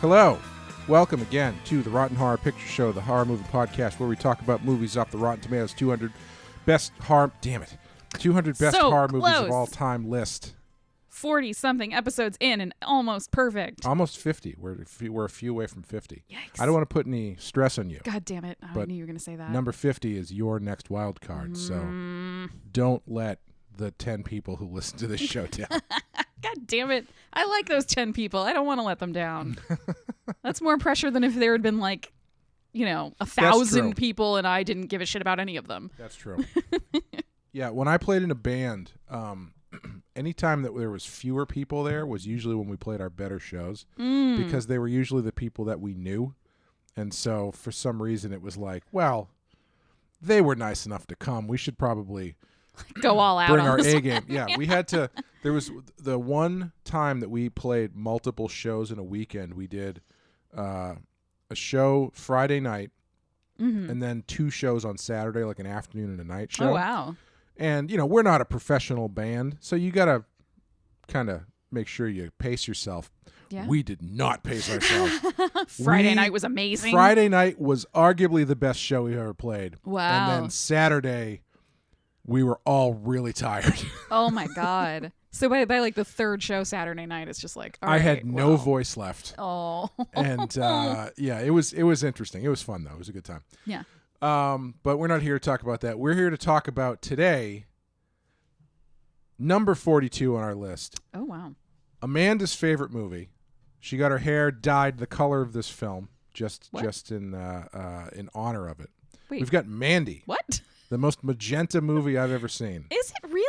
Hello. Welcome again to the Rotten Horror Picture Show, the horror movie podcast where we talk about movies off the Rotten Tomatoes 200 best horror movies of all time list. 40-something episodes in and almost perfect. Almost 50. We're a few away from 50. Yikes. I don't want to put any stress on you. God damn it. I knew you were going to say that. Number 50 is your next wild card, so don't let the 10 people who listen to this show down. God damn it. I like those 10 people. I don't want to let them down. That's more pressure than if there had been 1,000 people and I didn't give a shit about any of them. That's true. Yeah, when I played in a band, anytime that there was fewer people there was usually when we played our better shows because they were usually the people that we knew. And so for some reason it was like, well, they were nice enough to come. We should probably go all out bring on our this A one. game. Yeah, we had to. There was the one time that we played multiple shows in a weekend. We did a show Friday night and then 2 shows on Saturday, like an afternoon and a night show. Oh, wow. And, we're not a professional band, so you got to kind of make sure you pace yourself. Yeah. We did not pace ourselves. Friday night was amazing. Friday night was arguably the best show we've ever played. Wow. And then Saturday, we were all really tired. Oh, my God. So by the third show Saturday night, it's just like, all right, I had no voice left. Oh. And, yeah, it was interesting. It was fun, though. It was a good time. Yeah. But we're not here to talk about that. We're here to talk about today, number 42 on our list. Oh, wow. Amanda's favorite movie. She got her hair dyed the color of this film just in honor of it. Wait. We've got Mandy. What? The most magenta movie I've ever seen. Is it really?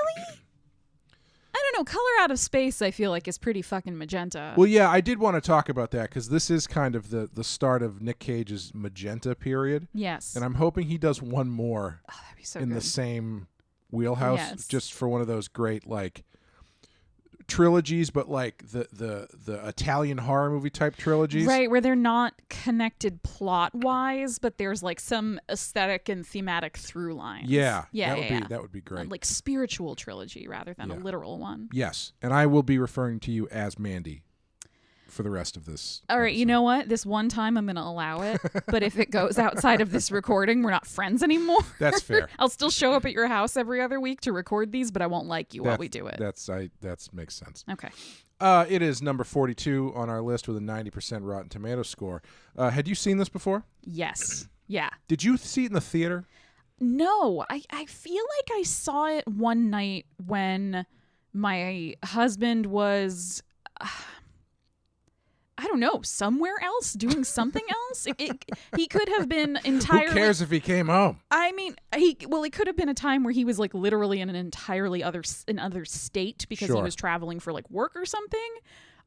I don't know. Color Out of Space, I feel like, is pretty fucking magenta. Well, yeah, I did want to talk about that because this is kind of the start of Nic Cage's magenta period. Yes. And I'm hoping he does one more that'd be so in good. the same wheelhouse, Yes. just for one of those great trilogies, but the Italian horror movie type trilogies. Right, where they're not connected plot-wise, but there's some aesthetic and thematic through lines. Yeah. Yeah, That would be great. Like spiritual trilogy rather than a literal one. Yes. And I will be referring to you as Mandy for the rest of this. All right, episode. you know what? This one time I'm going to allow it, but if it goes outside of this recording, we're not friends anymore. That's fair. I'll still show up at your house every other week to record these, but I won't like you while we do it. That makes sense. Okay. It is number 42 on our list with a 90% Rotten Tomatoes score. Had you seen this before? Yes. Yeah. Did you see it in the theater? No, I feel like I saw it one night when my husband was, I don't know, somewhere else doing something else. He could have been entirely. Who cares if he came home? I mean, it could have been a time where he was literally in an entirely other state because he was traveling for work or something.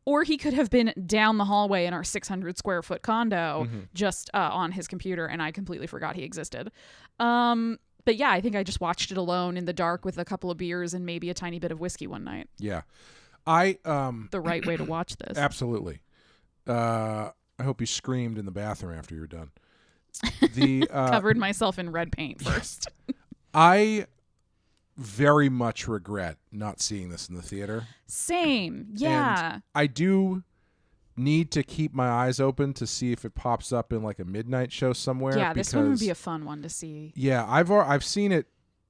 Or he could have been down the hallway in our 600 square foot condo just on his computer, and I completely forgot he existed. But yeah, I think I just watched it alone in the dark with a couple of beers and maybe a tiny bit of whiskey one night. Yeah. The right way to watch this. Absolutely. I hope you screamed in the bathroom after you were done. Covered myself in red paint first. I very much regret not seeing this in the theater. Same. Yeah. And I do need to keep my eyes open to see if it pops up in a midnight show somewhere. Yeah, this one would be a fun one to see. Yeah, I've seen it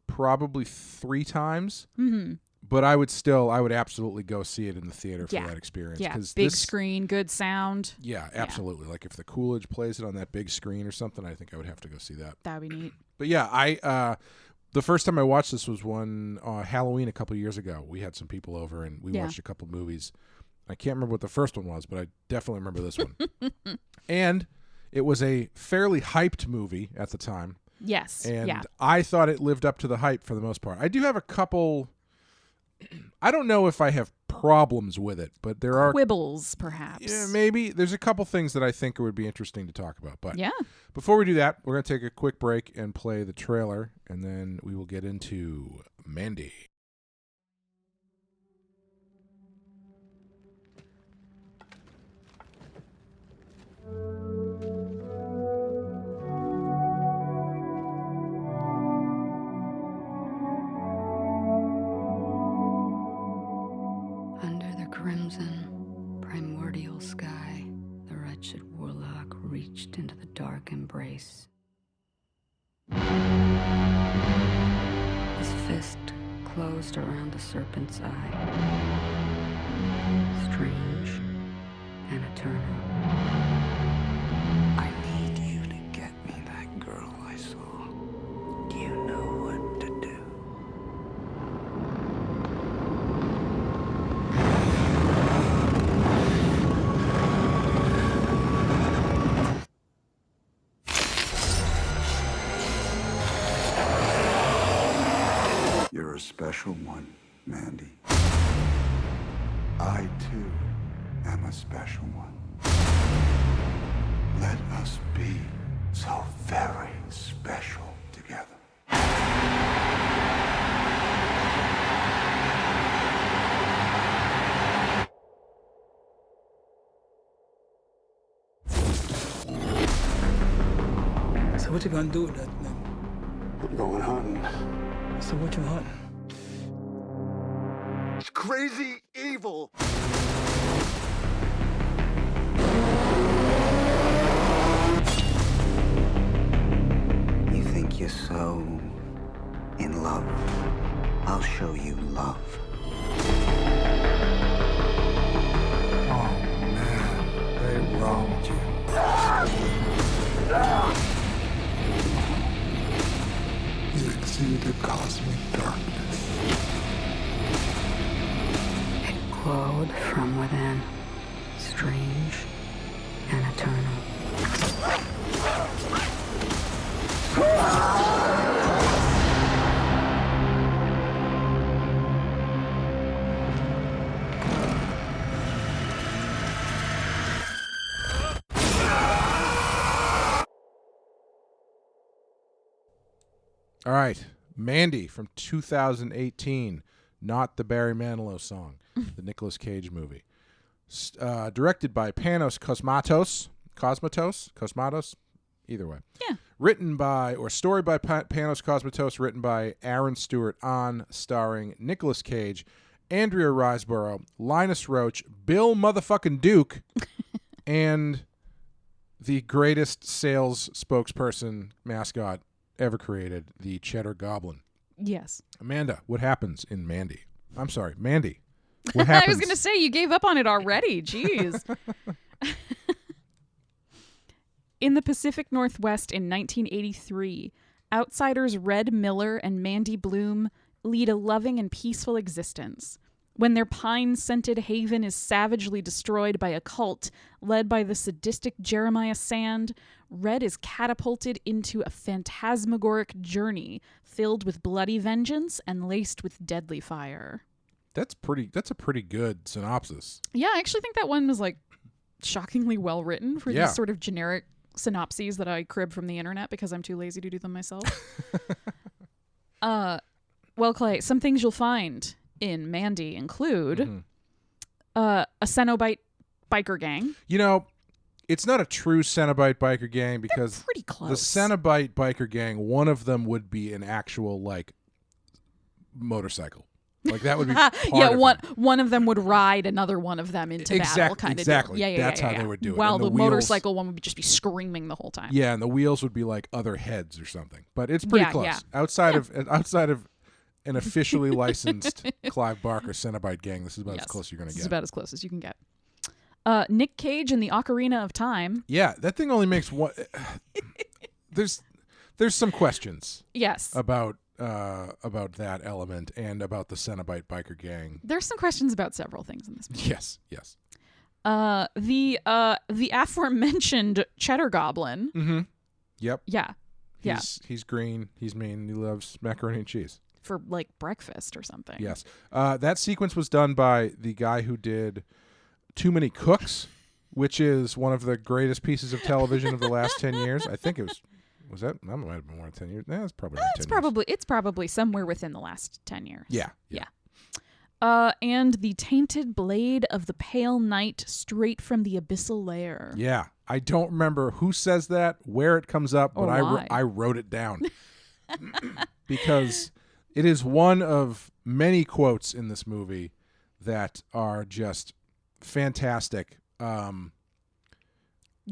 probably 3 times. Mm-hmm. But I would absolutely go see it in the theater for that experience. Yeah, big screen, good sound. Yeah, absolutely. If the Coolidge plays it on that big screen or something, I think I would have to go see that. That would be neat. But yeah, the first time I watched this was one Halloween a couple of years ago. We had some people over and we watched a couple of movies. I can't remember what the first one was, but I definitely remember this one. And it was a fairly hyped movie at the time. Yes. And I thought it lived up to the hype for the most part. I do have a couple... I don't know if I have problems with it, but there are quibbles, perhaps. Yeah, maybe. There's a couple things that I think would be interesting to talk about. But yeah. Before we do that, we're going to take a quick break and play the trailer, and then we will get into Mandy. Under the crimson, primordial sky, the wretched reached into the dark embrace. His fist closed around the serpent's eye. Strange and eternal. I need you to get me that girl I saw. You know what to do. You're a special one, Mandy. I, too, am a special one. Let us be so very special together. So what you gonna do with that thing? I'm going hunting. So what you hunting? It's crazy evil. You think you're so in love? I'll show you love. Oh man, they wronged you. You exude the cosmic darkness. It glowed from within, strange and eternal. All right, Mandy from 2018, not the Barry Manilow song, the Nicolas Cage movie. Directed by Panos Cosmatos, either way. Yeah. Written by, or story by Panos Cosmatos, written by Aaron Stewart starring Nicolas Cage, Andrea Riseborough, Linus Roach, Bill motherfucking Duke, and the greatest sales spokesperson mascot ever created, the Cheddar Goblin. Yes. Amanda, what happens in Mandy? I'm sorry, Mandy. What happens? I was going to say, you gave up on it already. Jeez. In the Pacific Northwest in 1983, outsiders Red Miller and Mandy Bloom lead a loving and peaceful existence. When their pine-scented haven is savagely destroyed by a cult led by the sadistic Jeremiah Sand, Red is catapulted into a phantasmagoric journey filled with bloody vengeance and laced with deadly fire. That's a pretty good synopsis. Yeah, I actually think that one was like shockingly well written for these sort of generic synopses that I crib from the internet because I'm too lazy to do them myself. Well, Clay, some things you'll find in Mandy include a Cenobite biker gang. You know, it's not a true Cenobite biker gang because they're pretty close. The Cenobite biker gang, one of them would be an actual like motorcycle. Like that would be part of one of them would ride another one of them into battle, kind of. Exactly. Yeah, That's how they would do it. While and the motorcycle one would just be screaming the whole time. Yeah, and the wheels would be like other heads or something. But it's pretty close. Yeah. Outside of an officially licensed Clive Barker Cenobite gang, this is about as close as you're going to get. This is about as close as you can get. Nic Cage in the Ocarina of Time. Yeah, that thing only makes one. There's some questions. Yes. About that element and about the Cenobite biker gang. There's some questions about several things in this movie. Yes. The aforementioned Cheddar Goblin. Mm-hmm. Yep. Yeah. He's green. He's mean. He loves macaroni and cheese for like breakfast or something. Yes. That sequence was done by the guy who did Too Many Cooks, which is one of the greatest pieces of television of the last 10 years. I think it was. Was that might have been more than 10 years? No, it's probably it's probably somewhere within the last 10 years. Yeah. And the tainted blade of the pale night straight from the abyssal lair. Yeah. I don't remember who says that, where it comes up, but I wrote it down. Because it is one of many quotes in this movie that are just fantastic.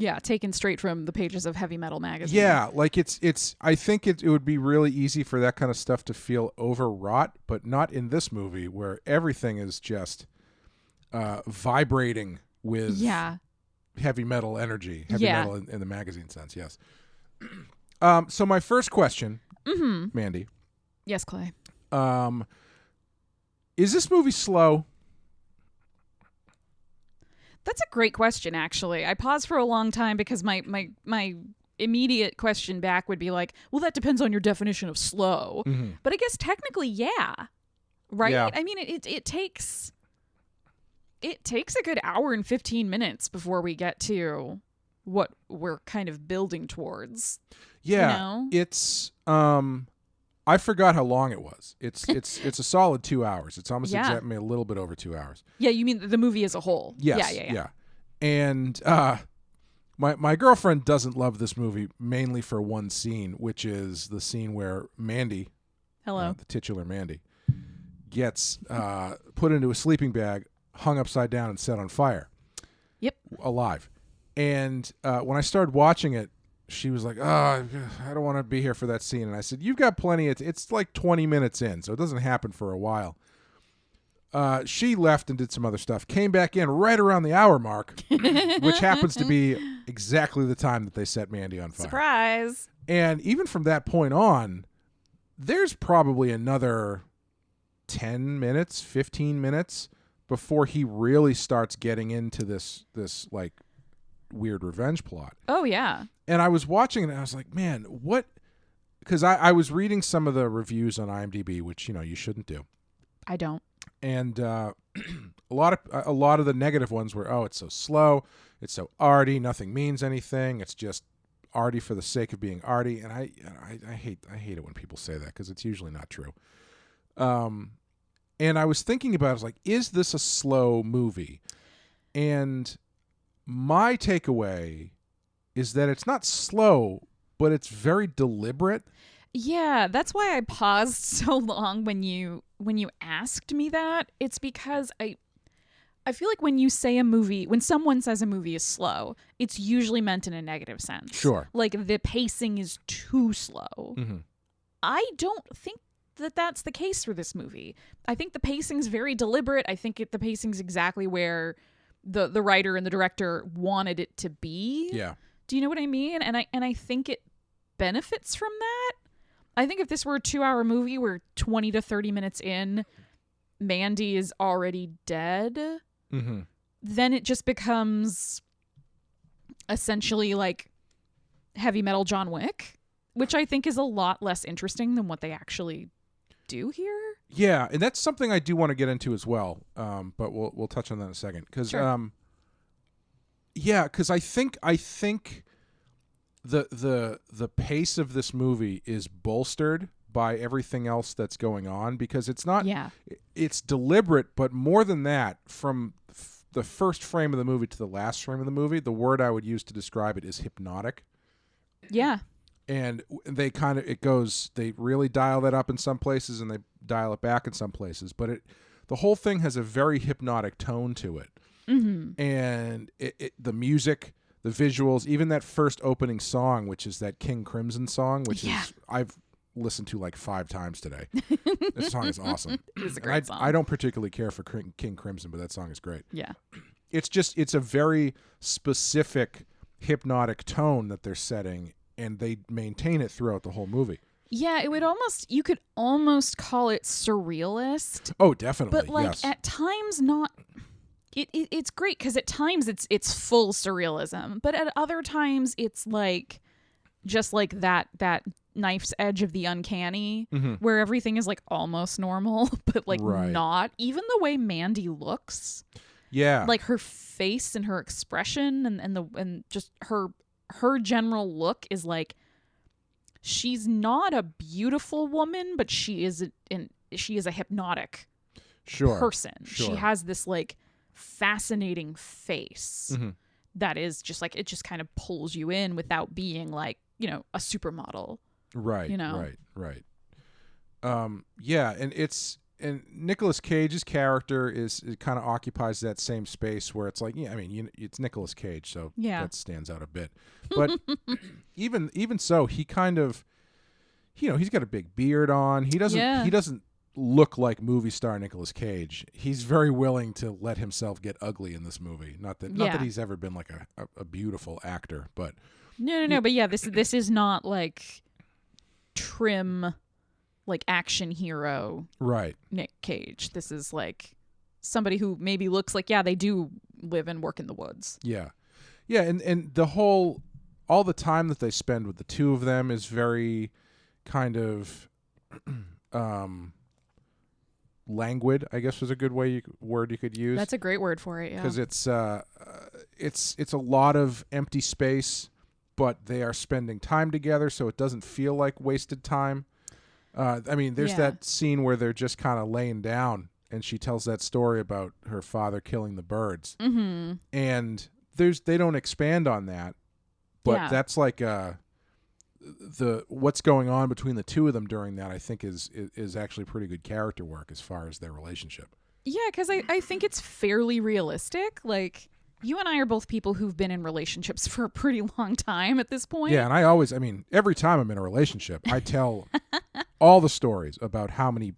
Yeah, taken straight from the pages of Heavy Metal magazine. Yeah, like it's. I think it would be really easy for that kind of stuff to feel overwrought, but not in this movie where everything is just vibrating with heavy metal energy. Heavy metal in the magazine sense, yes. So my first question, Mandy. Yes, Clay. Is this movie slow? That's a great question, actually. I paused for a long time because my immediate question back would be like, well, that depends on your definition of slow. Mm-hmm. But I guess technically, yeah. Right? Yeah. I mean, it takes a good hour and 15 minutes before we get to what we're kind of building towards. Yeah. You know? It's I forgot how long it was. It's a solid 2 hours. It's almost exactly a little bit over 2 hours. Yeah, you mean the movie as a whole? Yes. Yeah. And my girlfriend doesn't love this movie mainly for one scene, which is the scene where Mandy, the titular Mandy, gets put into a sleeping bag, hung upside down, and set on fire. Yep. Alive. And when I started watching it, she was like, "Oh, I don't want to be here for that scene." And I said, "You've got plenty. It's like 20 minutes in, so it doesn't happen for a while." She left and did some other stuff. Came back in right around the hour mark, which happens to be exactly the time that they set Mandy on fire. Surprise! And even from that point on, there's probably another 10 minutes, 15 minutes before he really starts getting into this like weird revenge plot. Oh, yeah. And I was watching it and I was like, man, what? Because I was reading some of the reviews on IMDb, which, you shouldn't do. I don't. And a lot of the negative ones were, oh, it's so slow, it's so arty, nothing means anything, it's just arty for the sake of being arty. And I hate it when people say that because it's usually not true. And I was thinking about it, I was like, is this a slow movie? And my takeaway is that it's not slow, but it's very deliberate. Yeah, that's why I paused so long when you asked me that. It's because I feel like when someone says a movie is slow, it's usually meant in a negative sense. Sure. Like the pacing is too slow. Mm-hmm. I don't think that that's the case for this movie. I think the pacing's very deliberate. I think the pacing's exactly where the writer and the director wanted it to be. Yeah. Do you know what I mean? And I think it benefits from that. I think if this were a 2-hour movie where 20 to 30 minutes in, Mandy is already dead, then it just becomes essentially like heavy metal John Wick, which I think is a lot less interesting than what they actually do here. Yeah, and that's something I do want to get into as well. But we'll touch on that in a second. Because because I think the pace of this movie is bolstered by everything else that's going on, because it's not it's deliberate, but more than that, from the first frame of the movie to the last frame of the movie, the word I would use to describe it is hypnotic. Yeah. And they they really dial that up in some places and they dial it back in some places, but the whole thing has a very hypnotic tone to it. Mm-hmm. And the music, the visuals, even that first opening song, which is that King Crimson song, which is I've listened to like 5 times today. This song is awesome. It is a great song. I don't particularly care for King Crimson, but that song is great. Yeah. It's a very specific hypnotic tone that they're setting, and they maintain it throughout the whole movie. Yeah, you could almost call it surrealist. Oh, definitely. But like at times not. It's great because at times it's full surrealism, but at other times it's like just like that knife's edge of the uncanny, where everything is like almost normal, but like not. Even the way Mandy looks, like her face and her expression and just her general look is like, she's not a beautiful woman, but she is a hypnotic person. Sure. She has this like fascinating face that is just like, it just kind of pulls you in without being like, a supermodel. Right. Right. And Nicolas Cage's character it kind of occupies that same space where it's like, yeah, I mean, it's Nicolas Cage, so that stands out a bit. But even so, he kind of, he's got a big beard on. He doesn't look like movie star Nicolas Cage. He's very willing to let himself get ugly in this movie. Not that he's ever been like a beautiful actor, but no. But yeah, this is not like trim, like action hero, right? Nic Cage. This is like somebody who maybe looks like they do live and work in the woods. Yeah, and all the time that they spend with the two of them is very kind of languid, I guess was a good word you could use. That's a great word for it, yeah. Because it's a lot of empty space, but they are spending time together, so it doesn't feel like wasted time. I mean, there's that scene where they're just kind of laying down, and she tells that story about her father killing the birds, and they don't expand on that, but that's like what's going on between the two of them during that, I think is actually pretty good character work as far as their relationship. Yeah, because I think it's fairly realistic. Like, you and I are both people who've been in relationships for a pretty long time at this point. Yeah, and every time I'm in a relationship, I tell all the stories about how many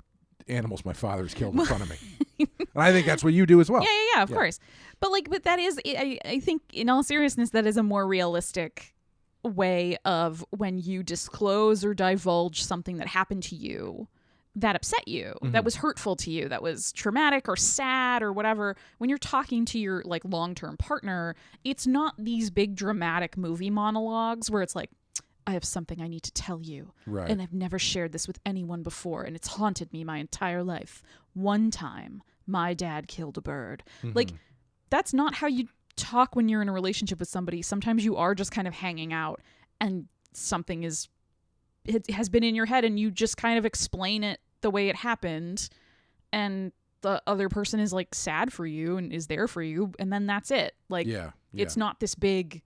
animals my father has killed in front of me. And I think that's what you do as well. Yeah, of course. But that is, I think, in all seriousness, that is a more realistic way of when you disclose or divulge something that happened to you that upset you, that was hurtful to you, that was traumatic or sad or whatever. When you're talking to your like long-term partner, it's not these big dramatic movie monologues where it's like, I have something I need to tell you, right, and I've never shared this with anyone before, and it's haunted me my entire life. One time my dad killed a bird. Like, that's not how you talk when you're in a relationship with somebody. Sometimes you are just kind of hanging out and something it has been in your head and you just kind of explain it the way it happened, and the other person is like sad for you and is there for you, and then that's it. Like, it's not this big,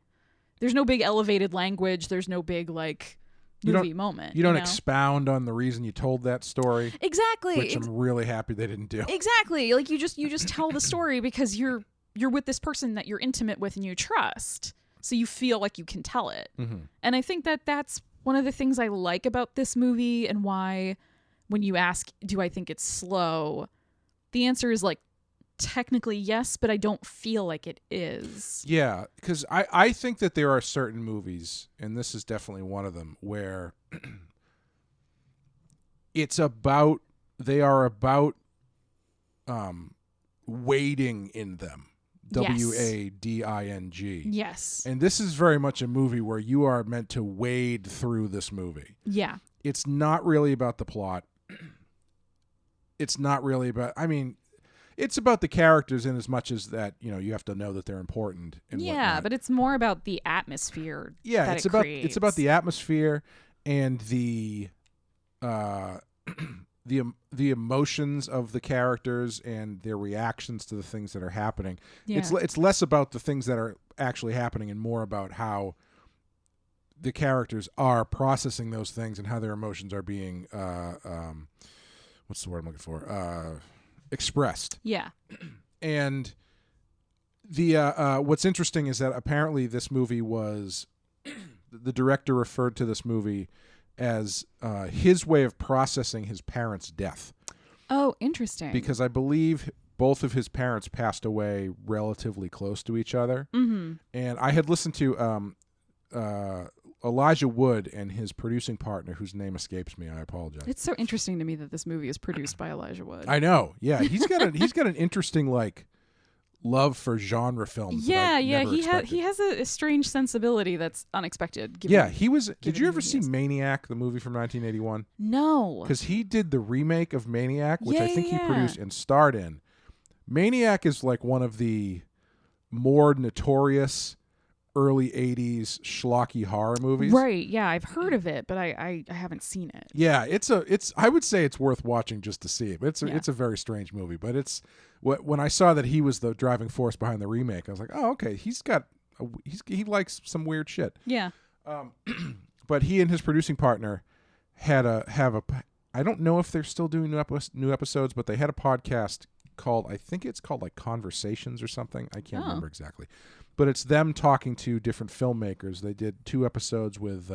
there's no big elevated language, there's no big like movie moment. You don't expound on the reason you told that story. Exactly. Which I'm really happy they didn't do. Exactly. Like, you just tell the story because you're with this person that you're intimate with and you trust, so you feel like you can tell it. And I think that's one of the things I like about this movie, and why when you ask, do I think it's slow, the answer is like, technically yes, but I don't feel like it is. Yeah, because I think that there are certain movies, and this is definitely one of them, where they are about wading in them. W-A-D-I-N-G. Yes. And this is very much a movie where you are meant to wade through this movie. Yeah. It's not really about the plot. It's not really about, it's about the characters in as much as that, you have to know that they're important and whatnot. But it's more about the atmosphere. Yeah, that it's creates. about the atmosphere and the emotions of the characters and their reactions to the things that are happening. Yeah. It's less about the things that are actually happening and more about how the characters are processing those things and how their emotions are being what's the word I'm looking for? Expressed. Yeah. And the what's interesting is that apparently this movie was the director referred to this movie as his way of processing his parents' death. Oh, interesting. Because I believe both of his parents passed away relatively close to each other. And I had listened to Elijah Wood and his producing partner, whose name escapes me. I apologize. It's so interesting to me that this movie is produced by Elijah Wood. I know. Yeah, he's got an interesting like love for genre films. Yeah. He has a strange sensibility that's unexpected. Did you ever see Maniac, the movie from 1981? No. Because he did the remake of Maniac, which I think he produced and starred in. Maniac is like one of the more notorious early 80s schlocky horror movies. Right, yeah, I've heard of it, but I haven't seen it. Yeah, I would say it's worth watching just to see it. It's a very strange movie, but when I saw that he was the driving force behind the remake, I was like, "Oh, okay, he likes some weird shit." Yeah. But he and his producing partner have a I don't know if they're still doing new episodes, but they had a podcast called, I think it's called like Conversations or something. I can't remember exactly. But it's them talking to different filmmakers. They did 2 episodes with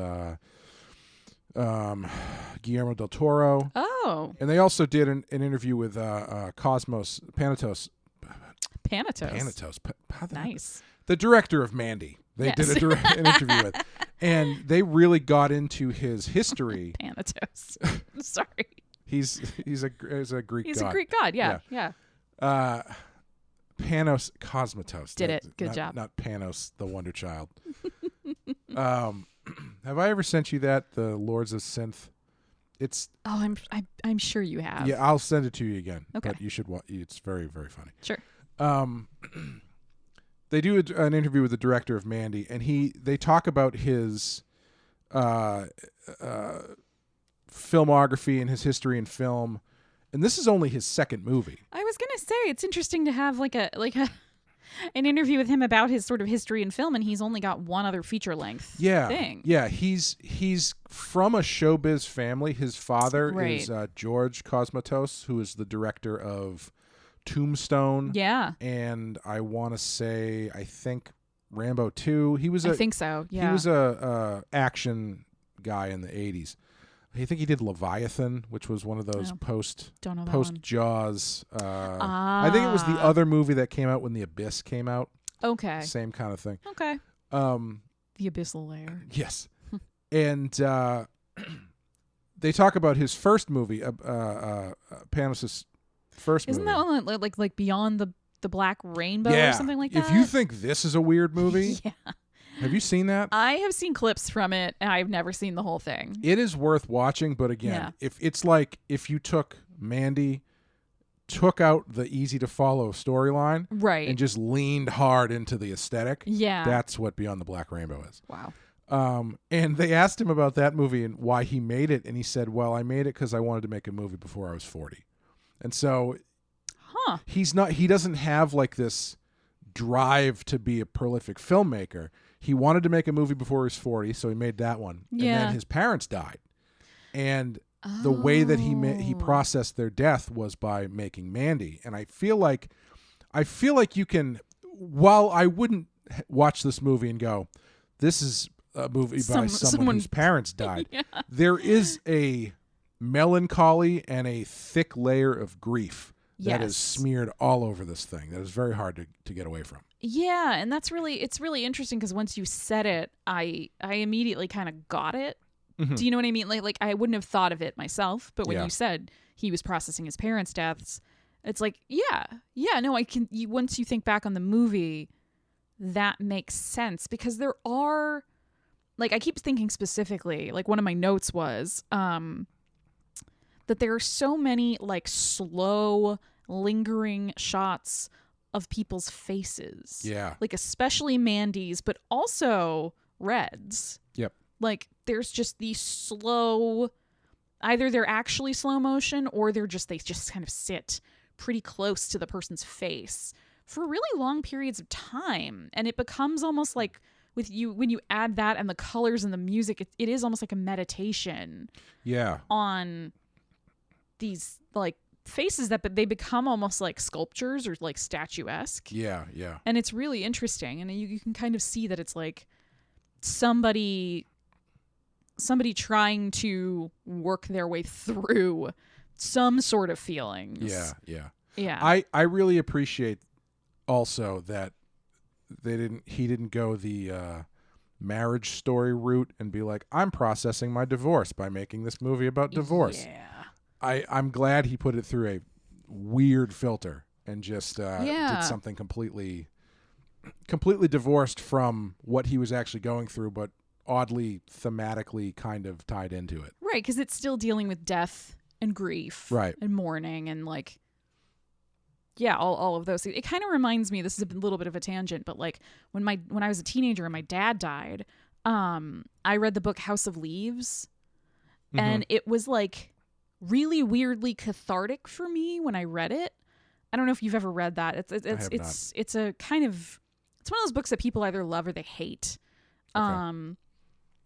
Guillermo del Toro. Oh. And they also did an interview with Panos. Nice. The director of Mandy. They did an interview with. And they really got into his history. Thanatos. Sorry. He's a Greek god. He's a Greek god, yeah. Panos Cosmatos. Did it. Good job. Not Panos, the Wonder Child. Have I ever sent you that, the Lords of Synth? It's. Oh, I'm sure you have. Yeah, I'll send it to you again. Okay. But you should watch. It's very, very funny. Sure. They do an interview with the director of Mandy, and they talk about his filmography and his history in film. And this is only his second movie. I was gonna say it's interesting to have like an interview with him about his sort of history in film, and he's only got one other feature length thing. Yeah, he's from a showbiz family. His father is George Cosmatos, who is the director of Tombstone. Yeah. And I want to say, I think Rambo 2. I think so. Yeah. He was a action guy in the 80s. I think he did Leviathan, which was one of those post Jaws. I think it was the other movie that came out when The Abyss came out. Okay. Same kind of thing. Okay. The abyssal lair. Yes. And they talk about his first movie, Panos' first movie. Isn't that one like Beyond the Black Rainbow or something like that? If you think this is a weird movie, have you seen that? I have seen clips from it, and I've never seen the whole thing. It is worth watching, but again, if you took Mandy, took out the easy to follow storyline, right, and just leaned hard into the aesthetic, that's what Beyond the Black Rainbow is. Wow. And they asked him about that movie and why he made it, and he said, "Well, I made it because I wanted to make a movie before I was 40." And so, he doesn't have like this drive to be a prolific filmmaker. He wanted to make a movie before he was 40, so he made that one. Yeah. And then his parents died. And the way that he processed their death was by making Mandy. And I feel like you can, while I wouldn't watch this movie and go, this is a movie by someone whose parents died, there is a melancholy and a thick layer of grief that is smeared all over this thing that is very hard to get away from. Yeah, and it's really interesting because once you said it, I immediately kind of got it. Mm-hmm. Do you know what I mean? Like I wouldn't have thought of it myself, but when you said he was processing his parents' deaths, it's like, no, I can. Once you think back on the movie, that makes sense because there are, like, I keep thinking specifically, like one of my notes was that there are so many like slow, lingering shots of people's faces. Yeah. Like especially Mandy's, but also Red's. Yep. Like there's just these slow, either they're actually slow motion or they just kind of sit pretty close to the person's face for really long periods of time. And it becomes almost like when you add that and the colors and the music, it is almost like a meditation. Yeah. On these like faces that they become almost like sculptures or like statuesque. Yeah. And it's really interesting, and you can kind of see that it's like somebody trying to work their way through some sort of feelings. Yeah. I really appreciate also that he didn't go the marriage story route and be like, I'm processing my divorce by making this movie about divorce. Yeah. I'm glad he put it through a weird filter and just did something completely divorced from what he was actually going through, but oddly thematically kind of tied into it. Right, because it's still dealing with death and grief, right, and mourning and like, all of those things. It kind of reminds me. This is a little bit of a tangent, but like when I was a teenager and my dad died, I read the book House of Leaves, and it was like really weirdly cathartic for me when I read it. I don't know if you've ever read that. It's a kind of, it's one of those books that people either love or they hate. Okay.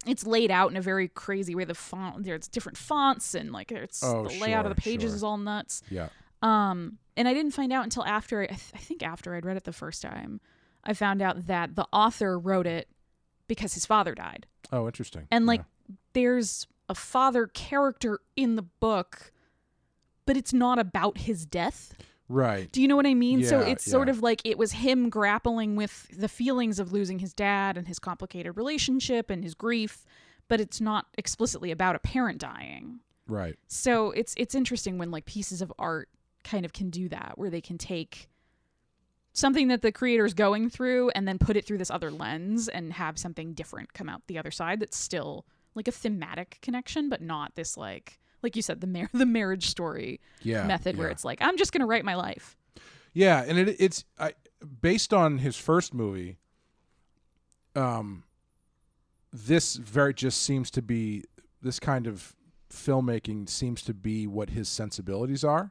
it's laid out in a very crazy way. The font, there's different fonts, and like the layout of the pages is all nuts. Yeah. And I didn't find out until after, I think after I'd read it the first time, I found out that the author wrote it because his father died. Oh, interesting. And like, there's a father character in the book, but it's not about his death. Right. Do you know what I mean? Yeah, So it's sort of like it was him grappling with the feelings of losing his dad and his complicated relationship and his grief, but it's not explicitly about a parent dying. Right. So it's interesting when like pieces of art kind of can do that, where they can take something that the creator's going through and then put it through this other lens and have something different come out the other side that's still like a thematic connection, but not this like you said, the marriage story method where it's like, I'm just going to write my life. Yeah, and it's based on his first movie. This just seems to be, this kind of filmmaking seems to be what his sensibilities are,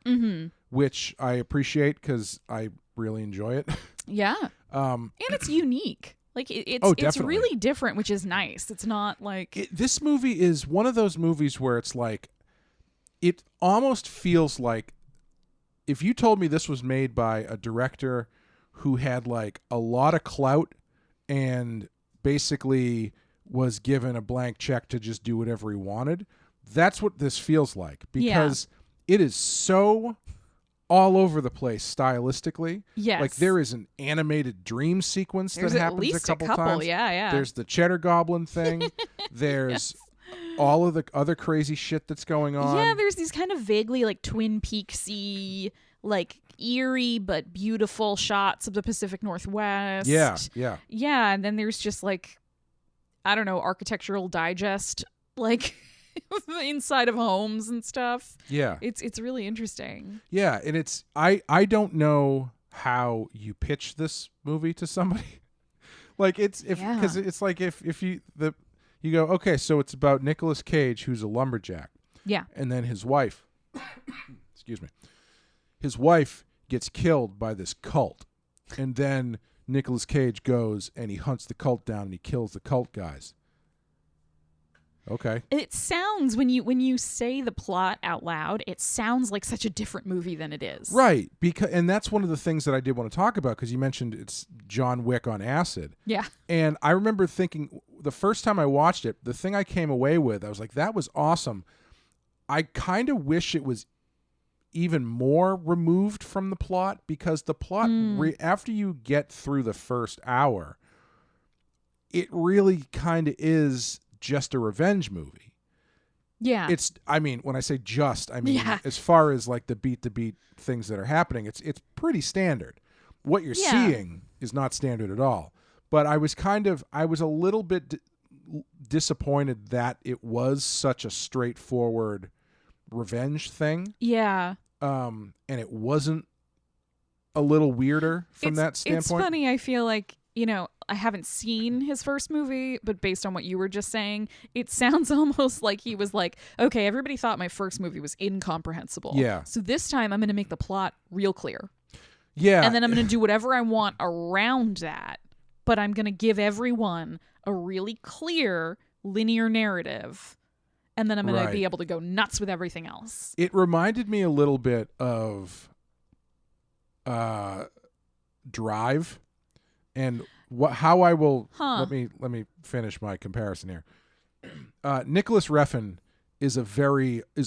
which I appreciate because I really enjoy it. Yeah, and it's unique. Like it's really different, which is nice. It's not like this movie is one of those movies where it's like, it almost feels like if you told me this was made by a director who had like a lot of clout and basically was given a blank check to just do whatever he wanted, that's what this feels like, because it is so all over the place stylistically. Yes. Like there is an animated dream sequence that happens a couple times. Yeah. There's the Cheddar Goblin thing. There's all of the other crazy shit that's going on. Yeah, there's these kind of vaguely like Twin Peaksy, like eerie but beautiful shots of the Pacific Northwest. Yeah. Yeah, and then there's just like, I don't know, Architectural Digest, like inside of homes and stuff. Yeah. It's really interesting. Yeah, and it's I don't know how you pitch this movie to somebody. Like because it's like if you go, okay, so it's about Nicolas Cage, who's a lumberjack. Yeah. And then his wife, excuse me, his wife gets killed by this cult. And then Nicolas Cage goes and he hunts the cult down and he kills the cult guys. Okay. It sounds, when you say the plot out loud, it sounds like such a different movie than it is. Right. And that's one of the things that I did want to talk about, because you mentioned it's John Wick on acid. Yeah. And I remember thinking the first time I watched it, the thing I came away with, I was like, that was awesome. I kind of wish it was even more removed from the plot, because the plot, after you get through the first hour, it really kind of is just a revenge movie. Yeah. I mean, when I say just, I mean, as far as like the beat to beat things that are happening, it's pretty standard. What you're seeing is not standard at all. But I was a little bit disappointed that it was such a straightforward revenge thing. Yeah. And it wasn't a little weirder from that standpoint. It's funny. I feel like, I haven't seen his first movie, but based on what you were just saying, it sounds almost like he was like, okay, everybody thought my first movie was incomprehensible. Yeah. So this time I'm going to make the plot real clear. Yeah. And then I'm going to do whatever I want around that, but I'm going to give everyone a really clear linear narrative. And then I'm going to be able to go nuts with everything else. It reminded me a little bit of Drive. And how I will let me finish my comparison here. Nicholas Refn is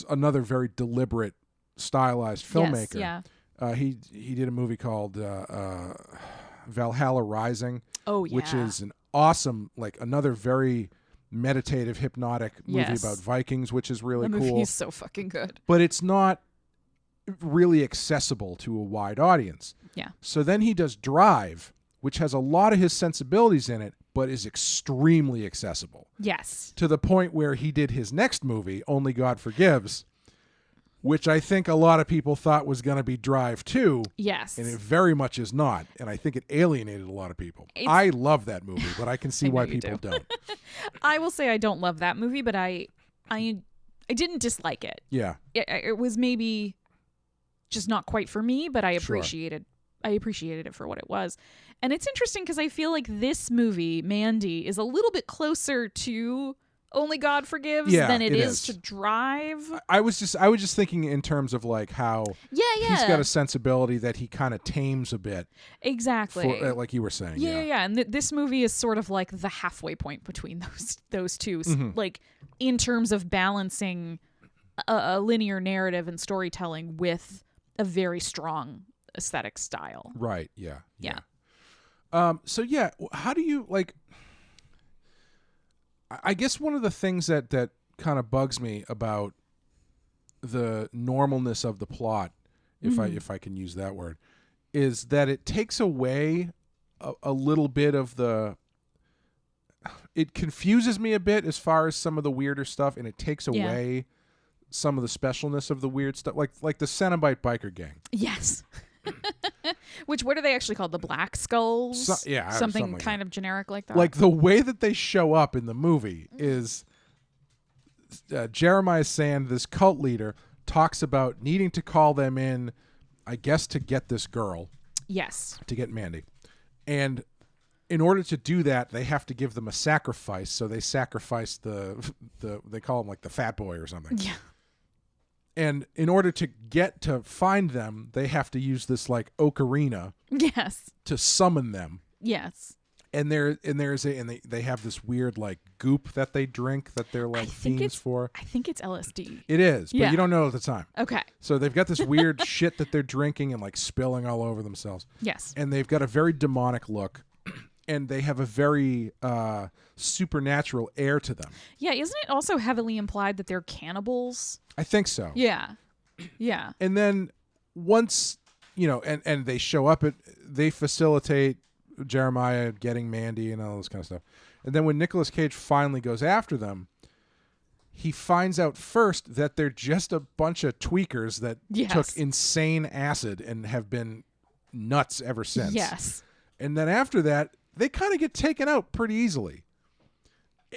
another very deliberate, stylized filmmaker. Yes, yeah. He did a movie called Valhalla Rising. Oh yeah. Which is an awesome, like another very meditative, hypnotic movie about Vikings, which is really cool. The movie is so fucking good. But it's not really accessible to a wide audience. Yeah. So then he does Drive, which has a lot of his sensibilities in it, but is extremely accessible. Yes. To the point where he did his next movie, Only God Forgives, which I think a lot of people thought was going to be Drive 2. Yes. And it very much is not. And I think it alienated a lot of people. I love that movie, but I can see why people don't. I will say I don't love that movie, but I didn't dislike it. Yeah. It was maybe just not quite for me, but I appreciated it for what it was. And it's interesting because I feel like this movie, Mandy, is a little bit closer to only God forgives Yeah, than it it is is. to drive. I was just thinking in terms of like how he's got a sensibility that he kind of tames a bit. Exactly. Like you were saying. Yeah. And this movie is sort of like the halfway point between those two, like in terms of balancing a linear narrative and storytelling with a very strong aesthetic style. Right. Yeah. So how do you like? I guess one of the things that kind of bugs me about the normalness of the plot, if I can use that word, is that it takes away a little bit of the. It confuses me a bit as far as some of the weirder stuff, and it takes away some of the specialness of the weird stuff, like the Cenobite biker gang. Yes. Which, what are they actually called? The Black Skulls? Something like kind of generic like that. Like the way that they show up in the movie is Jeremiah Sand, this cult leader, talks about needing to call them in, I guess, to get this girl. Yes. To get Mandy. And in order to do that, they have to give them a sacrifice. So they sacrifice they call him like the fat boy or something. Yeah. And in order to find them, they have to use this like ocarina. Yes. To summon them. Yes. And they have this weird like goop that they drink that they're like fiends for. I think it's LSD. It is, but you don't know at the time. Okay. So they've got this weird shit that they're drinking and like spilling all over themselves. Yes. And they've got a very demonic look. And they have a very supernatural air to them. Yeah, isn't it also heavily implied that they're cannibals? I think so. Yeah. Yeah. And then once, and they show up, they facilitate Jeremiah getting Mandy and all this kind of stuff. And then when Nicolas Cage finally goes after them, he finds out first that they're just a bunch of tweakers that took insane acid and have been nuts ever since. Yes. And then after that, they kind of get taken out pretty easily.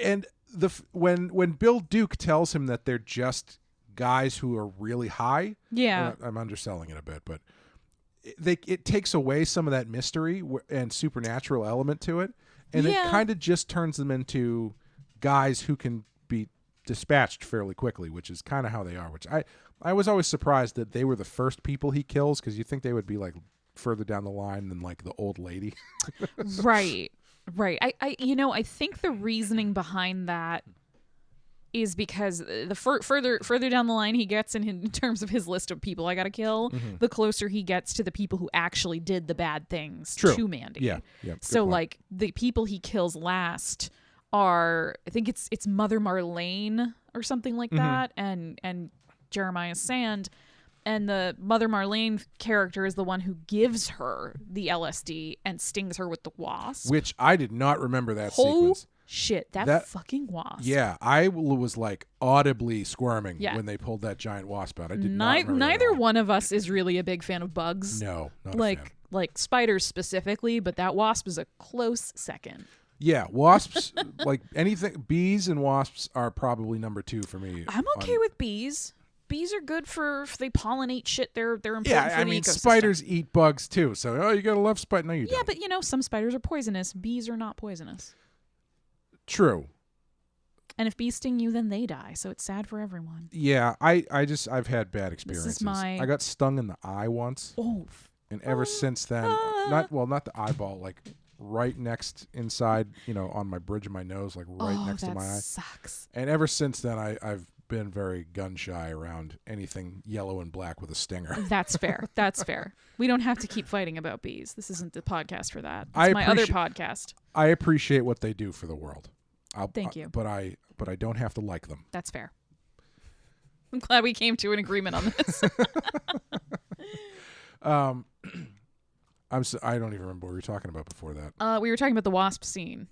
And when Bill Duke tells him that they're just guys who are really high, I'm underselling it a bit, but it takes away some of that mystery and supernatural element to it, and it kind of just turns them into guys who can be dispatched fairly quickly, which is kind of how they are. Which I was always surprised that they were the first people he kills, because you think they would be like further down the line than like the old lady. Right. I think the reasoning behind that is because the further down the line he gets in terms of his list of people I gotta kill, the closer he gets to the people who actually did the bad things to Mandy. Yeah. So like the people he kills last are, I think it's Mother Marlene or something like that, and Jeremiah Sand. And the Mother Marlene character is the one who gives her the LSD and stings her with the wasp. Which I did not remember that sequence. Shit, that fucking wasp. Yeah, I was like audibly squirming when they pulled that giant wasp out. I did not remember neither one of us is really a big fan of bugs. No, not like a fan. Like spiders specifically, but that wasp is a close second. Yeah, wasps, like anything, bees and wasps are probably number 2 for me. I'm okay with bees. Bees are good if they pollinate shit. They're important for the ecosystem. Yeah, I mean, spiders eat bugs too. So, you gotta love spiders. No, you don't. Yeah, but some spiders are poisonous. Bees are not poisonous. True. And if bees sting you, then they die. So it's sad for everyone. Yeah, I've had bad experiences. This is I got stung in the eye once. Oh. And ever since then, not the eyeball, like right next inside, on my bridge of my nose, like right next to my eye. That sucks. And ever since then, I've been very gun shy around anything yellow and black with a stinger. That's fair. That's fair. We don't have to keep fighting about bees. This isn't the podcast for that. It's my other podcast. I appreciate what they do for the world. Thank you. But I don't have to like them. That's fair. I'm glad we came to an agreement on this. I don't even remember what we were talking about before that. We were talking about the wasp scene.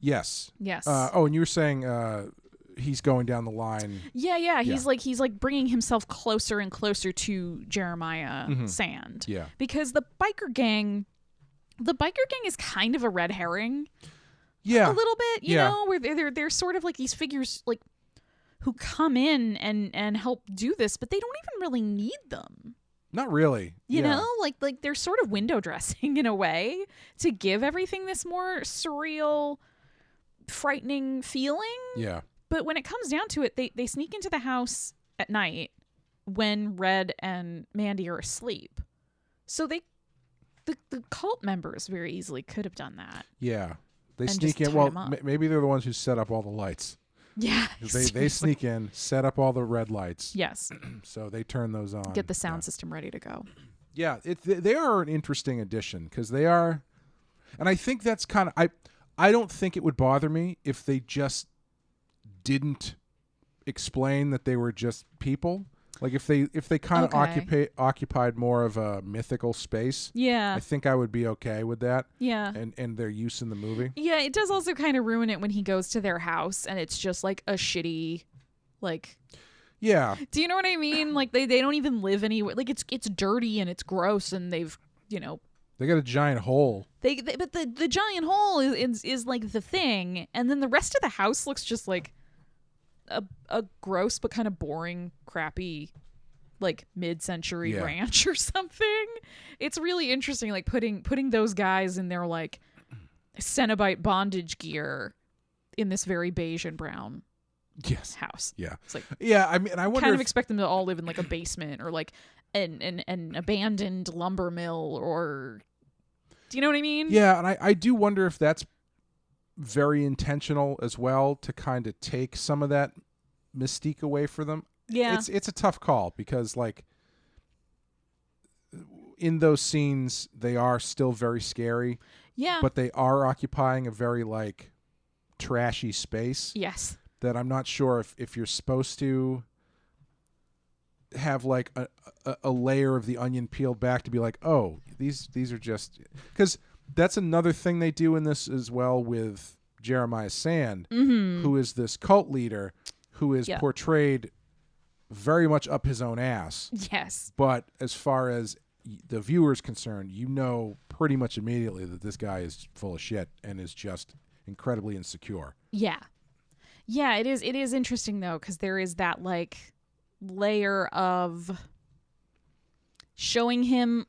Yes. Yes. And you were saying he's going down the line. Yeah. He's like bringing himself closer and closer to Jeremiah Sand. Yeah. Because the biker gang is kind of a red herring. Yeah. A little bit, you know, where they're sort of like these figures like who come in and help do this, but they don't even really need them. Not really. You know, like they're sort of window dressing in a way to give everything this more surreal, frightening feeling. Yeah. But when it comes down to it, they sneak into the house at night when Red and Mandy are asleep. So the cult members very easily could have done that. Yeah. They and sneak just in. tied Well, 'em up. maybe they're the ones who set up all the lights. Yeah. They sneak in, set up all the red lights. Yes. So they turn those on. Get the sound system ready to go. Yeah, they are an interesting addition because they are, and I think that's kind of I don't think it would bother me if they just didn't explain that they were just people. Like if they kind of occupied more of a mythical space. Yeah. I think I would be okay with that. Yeah. And their use in the movie. Yeah, it does also kind of ruin it when he goes to their house and it's just like a shitty, like. Yeah. Do you know what I mean? Like they don't even live anywhere. Like it's dirty and it's gross and they've, you know. They got a giant hole. But the giant hole is like the thing, and then the rest of the house looks just like a gross but kind of boring, crappy, like mid-century ranch or something. It's really interesting, like putting those guys in their like Cenobite bondage gear in this very beige and brown house. Yeah. It's like, yeah, I mean, I wonder kind of expect them to all live in like a basement or like an abandoned lumber mill, or do you know what I mean? Yeah, and I do wonder if that's very intentional as well, to kind of take some of that mystique away for them. Yeah. It's a tough call because like in those scenes they are still very scary. Yeah. But they are occupying a very like trashy space. Yes. That I'm not sure if you're supposed to have like a layer of the onion peeled back to be like, oh, these are just, because that's another thing they do in this as well with Jeremiah Sand, who is this cult leader who is portrayed very much up his own ass. Yes. But as far as the viewer's concerned, you know pretty much immediately that this guy is full of shit and is just incredibly insecure. Yeah. Yeah, it is interesting though, because there is that like layer of showing him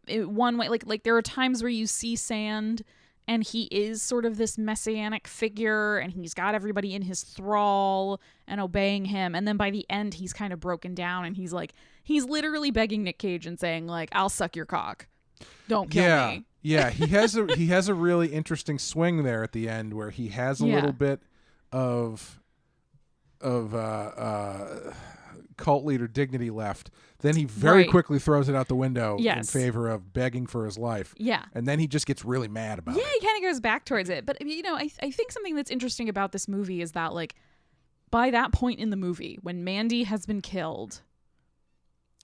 one way, like there are times where you see Sand and he is sort of this messianic figure and he's got everybody in his thrall and obeying him, and then by the end he's kind of broken down and he's literally begging Nic Cage and saying like, I'll suck your cock, don't kill me. Yeah, he has a really interesting swing there at the end where he has a little bit of cult leader dignity left. Then he very quickly throws it out the window in favor of begging for his life. Yeah. And then he just gets really mad about it. Yeah, he kind of goes back towards it. But, you know, I think something that's interesting about this movie is that, like, by that point in the movie, when Mandy has been killed,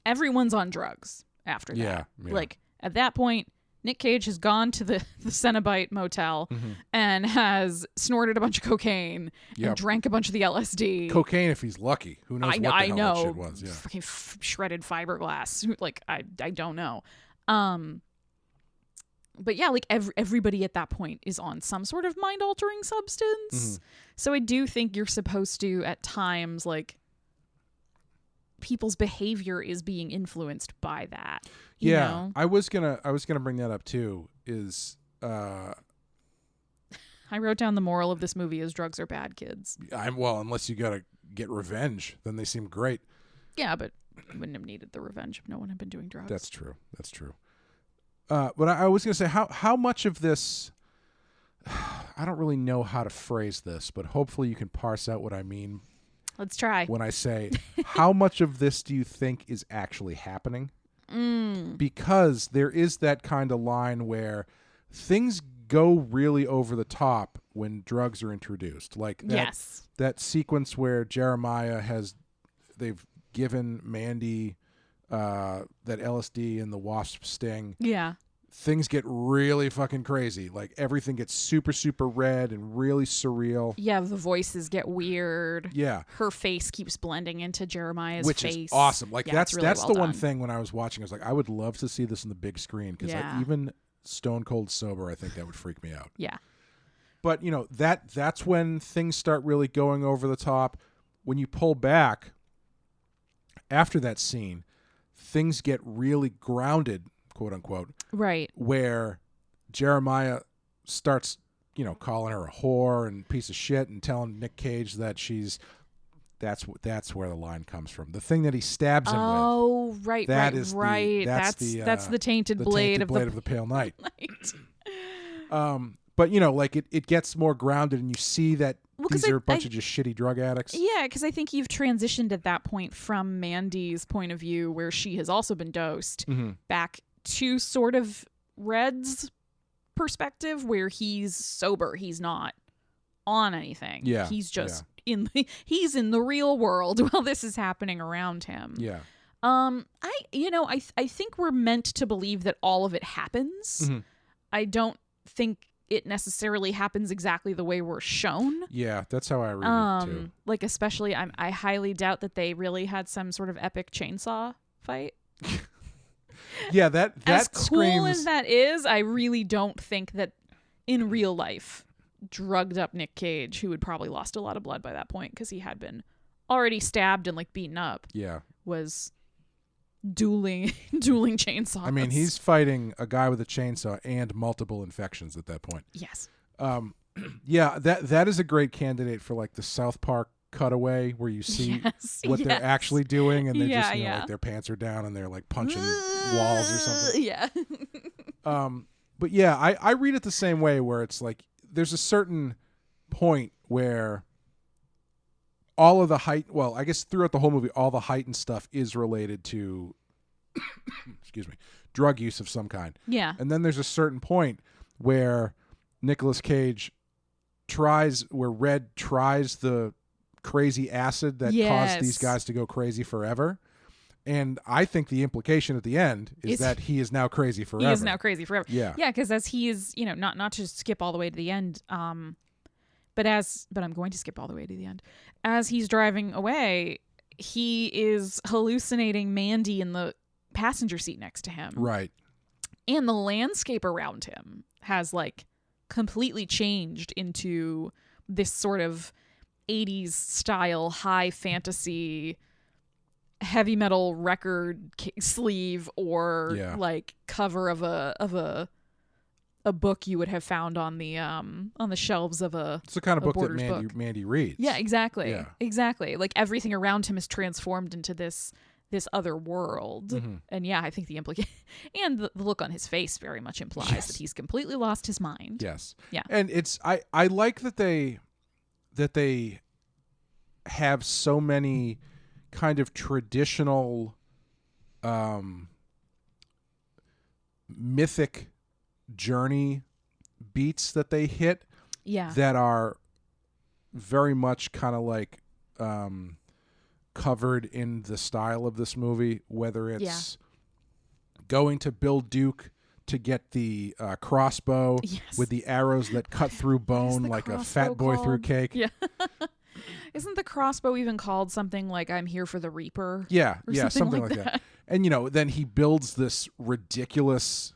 everyone's on drugs after that. Yeah. Like, at that point, Nic Cage has gone to the Cenobite motel and has snorted a bunch of cocaine and drank a bunch of the LSD. Cocaine if he's lucky. Who knows what the hell that shit was. Yeah. Fucking shredded fiberglass. Like, I don't know. But yeah, like everybody at that point is on some sort of mind-altering substance. So I do think you're supposed to, at times, like, people's behavior is being influenced by that. You know? I was gonna bring that up too. Is I wrote down the moral of this movie is drugs are bad, kids. Unless you gotta get revenge, then they seem great. Yeah, but you wouldn't have needed the revenge if no one had been doing drugs. That's true. But I was gonna say how much of this, I don't really know how to phrase this, but hopefully you can parse out what I mean. Let's try. When I say, how much of this do you think is actually happening? Because there is that kind of line where things go really over the top when drugs are introduced. Like that sequence where they've given Mandy that LSD and the wasp sting. Yeah. Things get really fucking crazy. Like everything gets super, super red and really surreal. Yeah, the voices get weird. Yeah. Her face keeps blending into Jeremiah's face. Which is awesome. Like that's really well the done. one thing when I was watching, I was like, I would love to see this in the big screen because even stone cold sober, I think that would freak me out. Yeah. But you know, that's when things start really going over the top. When you pull back after that scene, things get really grounded, quote unquote. Right. Where Jeremiah starts calling her a whore and piece of shit and telling Nic Cage that that's where the line comes from. The thing that he stabs him with. Oh, right, That's the tainted blade of the Pale Knight. Right. But it gets more grounded, and you see that these are a bunch of just shitty drug addicts. Yeah, because I think you've transitioned at that point from Mandy's point of view, where she has also been dosed, back to sort of Red's perspective, where he's sober. He's not on anything. Yeah, he's just he's in the real world while this is happening around him. Yeah. I think we're meant to believe that all of it happens. I don't think it necessarily happens exactly the way we're shown. Yeah, that's how I read it too. Like, especially, I highly doubt that they really had some sort of epic chainsaw fight. Yeah, that as screams... cool as that is, I really don't think that in real life, drugged up Nic Cage, who had probably lost a lot of blood by that point because he had been already stabbed and beaten up. Yeah, was dueling chainsaws. I mean, he's fighting a guy with a chainsaw and multiple infections at that point. Yes. Yeah, that is a great candidate for the South Park cutaway where you see what they're actually doing, and they're just their pants are down and they're punching walls or something. Yeah. But yeah, I read it the same way, where it's there's a certain point where all of the I guess throughout the whole movie, all the heightened stuff is related to, excuse me, drug use of some kind. Yeah. And then there's a certain point where Nicolas Cage Red tries the crazy acid that caused these guys to go crazy forever. And I think the implication at the end is that he is now crazy forever. He is now crazy forever. Yeah. Yeah, because as he is, not to skip all the way to the end, but I'm going to skip all the way to the end. As he's driving away, he is hallucinating Mandy in the passenger seat next to him. Right. And the landscape around him has completely changed into this sort of 80s style high fantasy heavy metal record sleeve or cover of a book you would have found on the shelves of a it's the kind of book Borders that Mandy reads. Yeah, exactly. Yeah. Exactly. Everything around him is transformed into this other world. And I think the implication and the look on his face very much implies that he's completely lost his mind. Yes. Yeah. And it's I like that they have so many kind of traditional mythic journey beats that they hit that are very much kind of covered in the style of this movie, whether it's going to Bill Duke to get the crossbow with the arrows that cut through bone like a fat boy through cake. Yeah. Isn't the crossbow even called something like I'm here for the Reaper? Yeah, something like that. And then he builds this ridiculous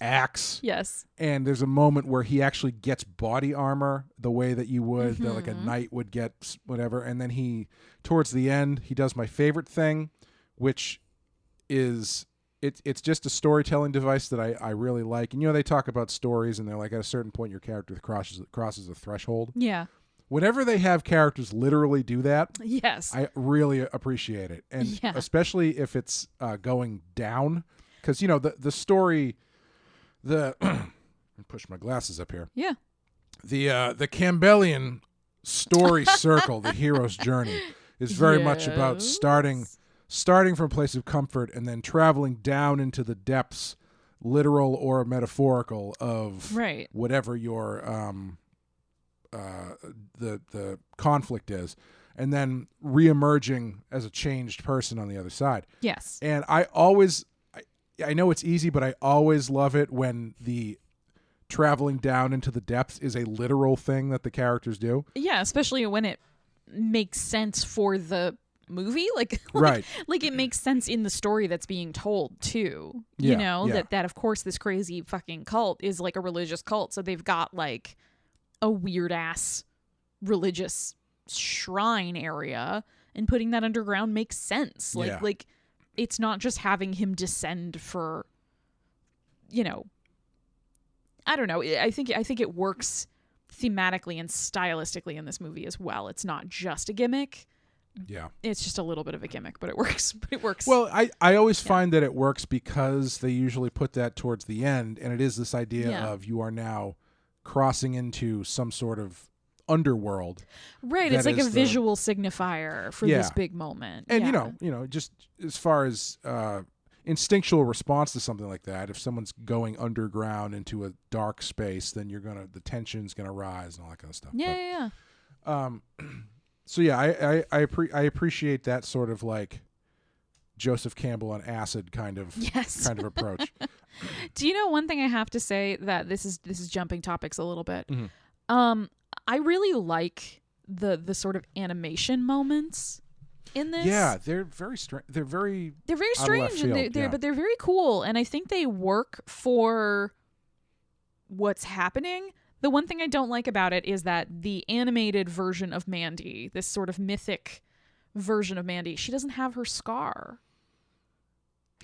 axe. Yes. And there's a moment where he actually gets body armor the way that you would, that a knight would get whatever. And then towards the end, he does my favorite thing, which is it's just a storytelling device that I really like. And they talk about stories, and they're at a certain point your character crosses a threshold. Yeah. Whenever they have characters literally do that, I really appreciate it. And especially if it's going down, because the story, push my glasses up here. Yeah. The Campbellian story circle, the hero's journey, is very much about starting from a place of comfort and then traveling down into the depths, literal or metaphorical, of whatever your the conflict is, and then reemerging as a changed person on the other side. Yes. And I know it's easy, but I always love it when the traveling down into the depths is a literal thing that the characters do. Yeah, especially when it makes sense for the movie, right, it makes sense in the story that's being told too. That of course this crazy fucking cult is a religious cult, so they've got a weird ass religious shrine area, and putting that underground makes sense. It's not just having him descend for I don't know. I think it works thematically and stylistically in this movie as well. It's not just a gimmick. Yeah. It's just a little bit of a gimmick, but it works. Well, I always find that it works because they usually put that towards the end, and it is this idea of you are now crossing into some sort of underworld. Right, it's like a visual signifier for this big moment. And you know, just as far as instinctual response to something like that, if someone's going underground into a dark space, then the tension's gonna rise and all that kind of stuff. Yeah. So yeah, I appreciate that sort of like Joseph Campbell on acid kind of approach. Do you know one thing I have to say that this is jumping topics a little bit? Mm-hmm. I really like the sort of animation moments in this. Yeah, they're very strange. They're very strange, and but they're very cool, and I think they work for what's happening. The one thing I don't like about it is that the animated version of Mandy, this sort of mythic version of Mandy, she doesn't have her scar.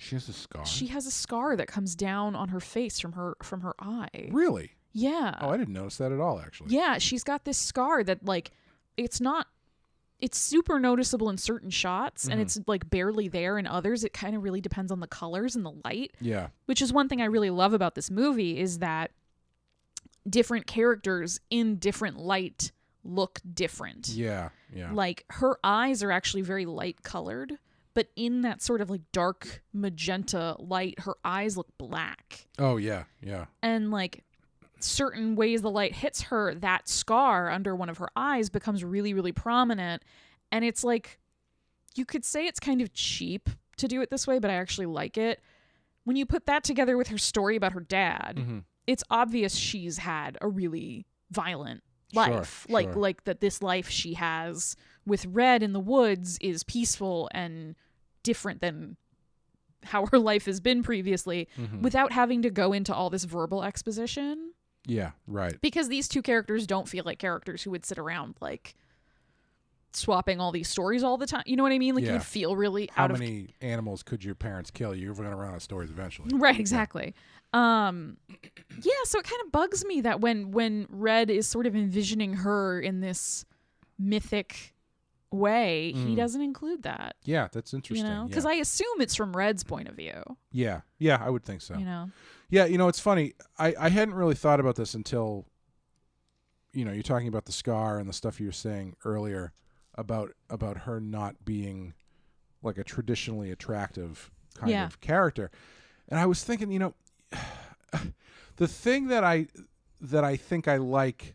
She has a scar? She has a scar that comes down on her face from her eye. Really? Yeah. Oh, I didn't notice that at all, actually. Yeah, she's got this scar that, like, it's super noticeable in certain shots, and it's, like, barely there in others. It kind of really depends on the colors and the light. Yeah. Which is one thing I really love about this movie, is that different characters in different light look different. Yeah. Like, her eyes are actually very light colored, but in that sort of like dark magenta light, her eyes look black. Oh, yeah. And like certain ways the light hits her, that scar under one of her eyes becomes really, really prominent. And it's like, you could say it's kind of cheap to do it this way, but I actually like it. When you put that together with her story about her dad, it's obvious she's had a really violent life. Sure. Like that this life she has with Red in the woods is peaceful and different than how her life has been previously, without having to go into all this verbal exposition. Yeah, right. Because these two characters don't feel like characters who would sit around like swapping all these stories all the time. You know what I mean? Like you would feel really How many animals could your parents kill? You're going to run out of stories eventually. Right, exactly. Yeah, so it kind of bugs me that when Red is sort of envisioning her in this mythic way, he doesn't include that. Yeah, that's interesting. You know, because I assume it's from Red's point of view. Yeah, I would think so. You know. Yeah, it's funny. I hadn't really thought about this until, you're talking about the scar and the stuff you were saying earlier about her not being like a traditionally attractive kind of character. And I was thinking, the thing that I think I like,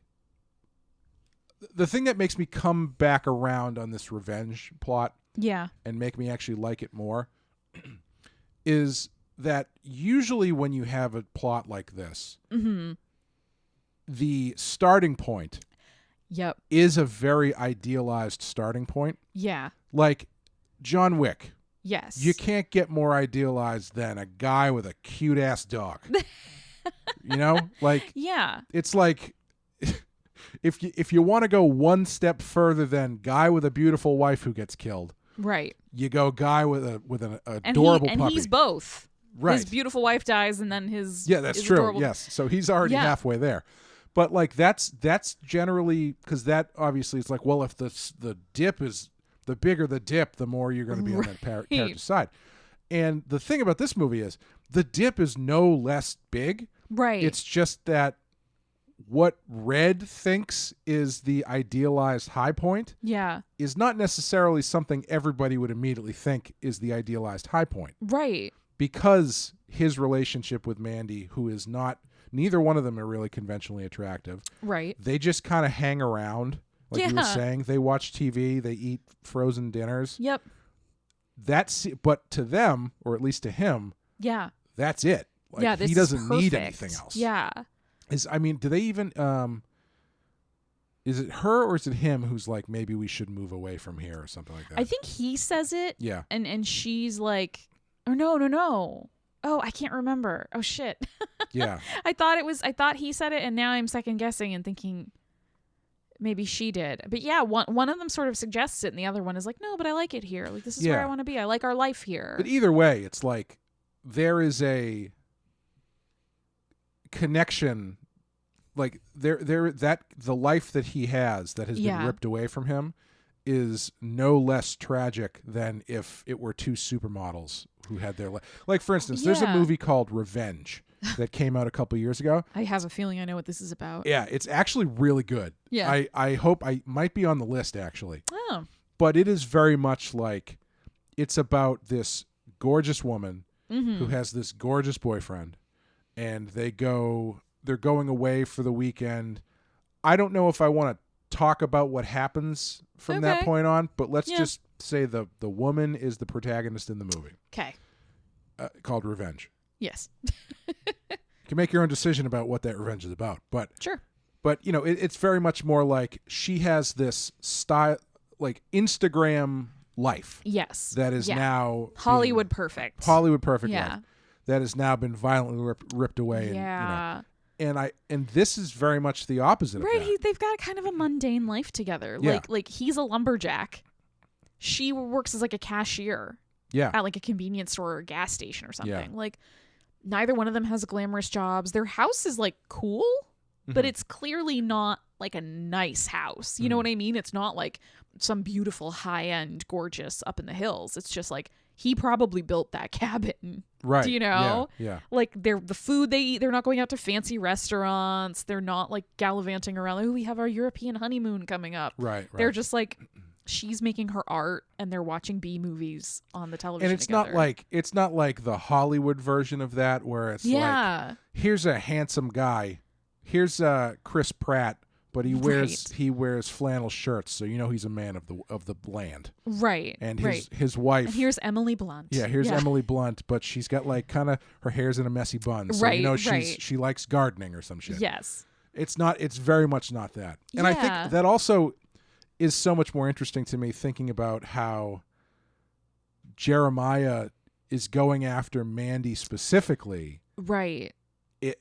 the thing that makes me come back around on this revenge plot and make me actually like it more is that usually when you have a plot like this, the starting point is a very idealized starting point. Yeah. Like John Wick. Yes. You can't get more idealized than a guy with a cute-ass dog. Like it's like if you want to go one step further than guy with a beautiful wife who gets killed. Right. You go guy with an adorable puppy. And he's both. Right. His beautiful wife dies and then his that's true. Adorable... Yes. So he's already halfway there. But like that's generally because that obviously it's like, well, if the dip is the bigger the dip, the more you're going to be on that character's side. And the thing about this movie is the dip is no less big. Right. It's just that what Red thinks is the idealized high point is not necessarily something everybody would immediately think is the idealized high point. Right. Because his relationship with Mandy, who is not, neither one of them are really conventionally attractive. Right. They just kind of hang around. Like you were saying, they watch TV, they eat frozen dinners. Yep. But to them, or at least to him, that's it. Like, this he doesn't is perfect. need anything else. Yeah. Do they even is it her or is it him who's like, maybe we should move away from here or something like that? I think he says it. Yeah. And she's like, oh no. Oh, I can't remember. Oh shit. Yeah. I thought he said it, and now I'm second guessing and thinking maybe she did. But yeah, one of them sort of suggests it and the other one is like, no, but I like it here. Like, this is where I want to be. I like our life here. But either way, it's like there is a connection. like that the life that he has that has Yeah. been ripped away from him is no less tragic than if it were two supermodels who had their like for instance, there's a Yeah. movie called Revenge that came out a couple years ago. I have a feeling I know what this is about. Yeah, it's actually really good. Yeah. I hope I might be on the list actually. Oh. But it is very much like it's about this gorgeous woman who has this gorgeous boyfriend, and they're going away for the weekend. I don't know if I want to talk about what happens from that Okay. point on, but let's Yeah. just say the woman is the protagonist in the movie Okay. called Revenge. Yes. You can make your own decision about what that revenge is about, but Sure. you know, it's very much more like she has this style, like Instagram life Yes. that is Yeah. now Hollywood perfect. Hollywood perfect Yeah. life that has now been violently ripped away. Yeah. And this is very much the opposite Right. of that. They've got kind of a mundane life together. Yeah. Like he's a lumberjack. She works as like a cashier Yeah. at like a convenience store or a gas station or something. Yeah. Like neither one of them has glamorous jobs. Their house is like cool, but it's clearly not like a nice house. You know what I mean? It's not like some beautiful high-end gorgeous up in the hills. It's just like he probably built that cabin. Right. Do you know? Yeah. Like the food they eat, they're not going out to fancy restaurants. They're not like gallivanting around. Like, oh, we have our European honeymoon coming up. Right. They're just like she's making her art and they're watching B movies on the television. And it's together. not like the Hollywood version of that where it's like here's a handsome guy. Here's Chris Pratt, but he wears flannel shirts, so you know he's a man of the land. Right. And right. his wife. And here's Emily Blunt. Yeah, here's Emily Blunt, but she's got like kind of her hair's in a messy bun, so you know she likes gardening or some shit. Yes. It's very much not that. And I think that also is so much more interesting to me thinking about how Jeremiah is going after Mandy specifically. Right.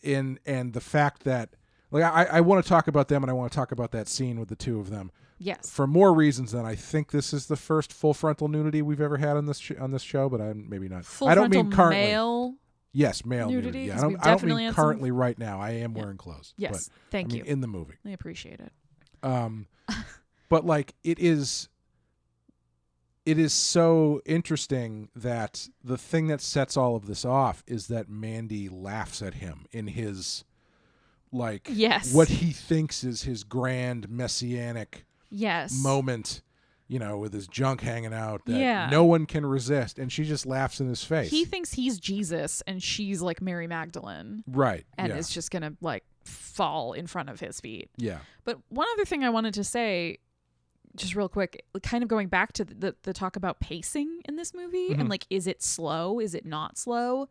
And the fact that like I want to talk about them and I want to talk about that scene with the two of them. Yes. For more reasons than I think this is the first full frontal nudity we've ever had on this show, but I'm maybe not. Full I don't frontal mean currently. Male Yes, male nudity, nudity. Yeah, 'cause we've I don't definitely mean had some- currently right now. I am wearing clothes. Yes. But, Thank you. in the movie. I appreciate it. But like it is so interesting that the thing that sets all of this off is that Mandy laughs at him in his like what he thinks is his grand messianic moment, you know, with his junk hanging out that no one can resist, and she just laughs in his face. He thinks he's Jesus and she's like Mary Magdalene. Right. And is just gonna like fall in front of his feet. Yeah. But one other thing I wanted to say, just real quick, kind of going back to the talk about pacing in this movie and like, is it slow? Is it not slow?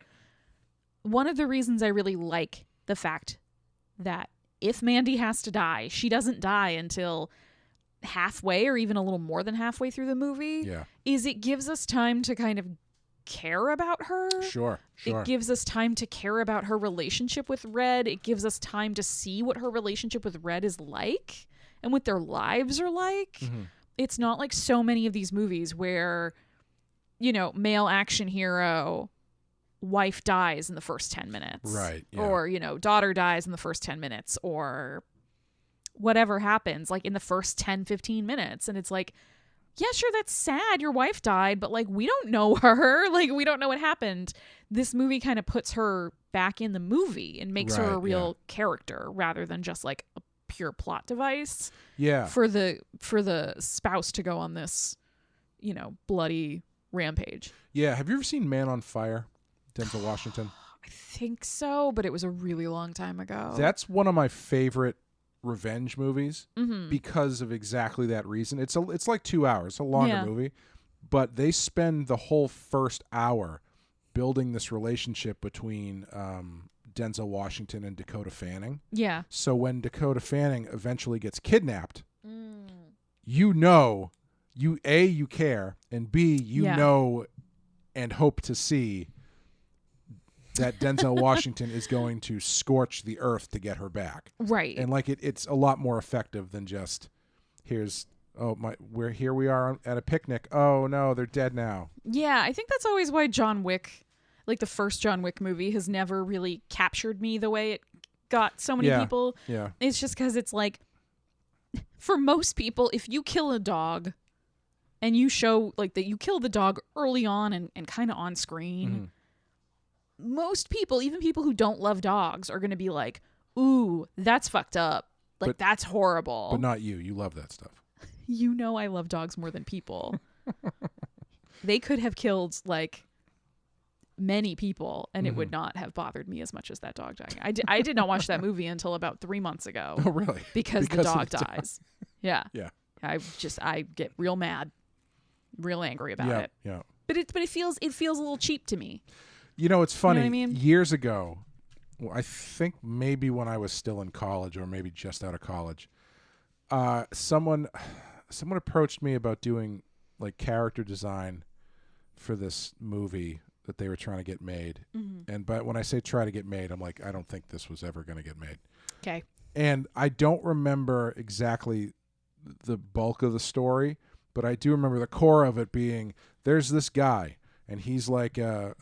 One of the reasons I really like the fact that if Mandy has to die, she doesn't die until halfway or even a little more than halfway through the movie, is it gives us time to kind of care about her. Sure. It gives us time to care about her relationship with Red. It gives us time to see what her relationship with Red is like and what their lives are like. It's not like so many of these movies where, you know, male action hero, wife dies in the first 10 minutes. Right. Yeah. Or, you know, daughter dies in the first 10 minutes or whatever happens like in the first 10, 15 minutes. And it's like, yeah, sure, that's sad. Your wife died, but like, we don't know her. Like, we don't know what happened. This movie kind of puts her back in the movie and makes her a real character rather than just like a pure plot device. Yeah. For the spouse to go on this, you know, bloody rampage. Yeah. Have you ever seen Man on Fire? Denzel Washington. I think so, but it was a really long time ago. That's one of my favorite revenge movies because of exactly that reason. It's like 2 hours, it's a longer movie, but they spend the whole first hour building this relationship between Denzel Washington and Dakota Fanning. Yeah. So when Dakota Fanning eventually gets kidnapped, you know, you care, and B, you know and hope to see that Denzel Washington is going to scorch the earth to get her back. Right. And like it's a lot more effective than just here we are at a picnic. Oh no, they're dead now. Yeah, I think that's always why John Wick, like the first John Wick movie, has never really captured me the way it got so many people. Yeah. It's just because it's like, for most people, if you kill a dog and you show like that you kill the dog early on and kind of on screen, most people, even people who don't love dogs, are going to be like, ooh, that's fucked up. Like, that's horrible. But not you. You love that stuff. You know I love dogs more than people. They could have killed, like, many people, and it would not have bothered me as much as that dog dying. I did not watch that movie until about 3 months ago. Oh, really? Because the dog dies. Yeah. Yeah. I get real mad, real angry about it. Yeah. But it feels a little cheap to me. You know, it's funny. You know what I mean? Years ago, I think maybe when I was still in college or maybe just out of college, someone approached me about doing like character design for this movie that they were trying to get made. But when I say try to get made, I'm like, I don't think this was ever going to get made. Okay. And I don't remember exactly the bulk of the story, but I do remember the core of it being there's this guy and he's like a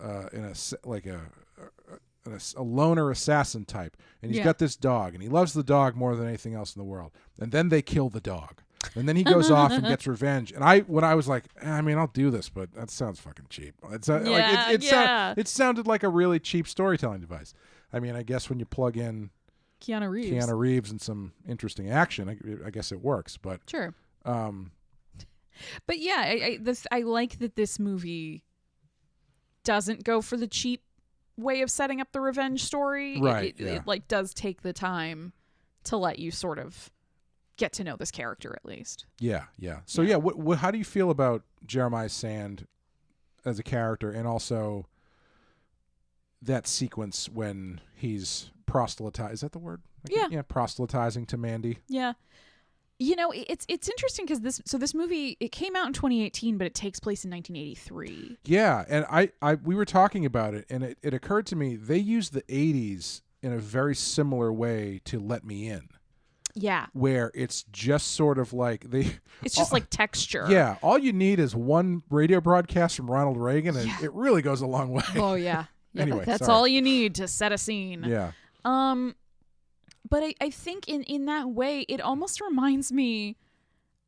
loner assassin type, and he's got this dog, and he loves the dog more than anything else in the world. And then they kill the dog, and then he goes off and gets revenge. And when I was like, I mean, I'll do this, but that sounds fucking cheap. It sounded like a really cheap storytelling device. I mean, I guess when you plug in Keanu Reeves and some interesting action, I guess it works. But sure. But yeah, I like that this movie doesn't go for the cheap way of setting up the revenge story. Right. It like does take the time to let you sort of get to know this character at least. Yeah. So what how do you feel about Jeremiah Sand as a character, and also that sequence when he's proselytizing? Is that the word? Yeah, proselytizing to Mandy. Yeah. You know, it's interesting because this movie, it came out in 2018, but it takes place in 1983. Yeah, and we were talking about it, and it occurred to me they used the 80s in a very similar way to Let Me In. Yeah. Where it's just sort of like it's just like texture. Yeah, all you need is one radio broadcast from Ronald Reagan, and it really goes a long way. Oh yeah. Anyway, that's all you need to set a scene. Yeah. But I think in that way, it almost reminds me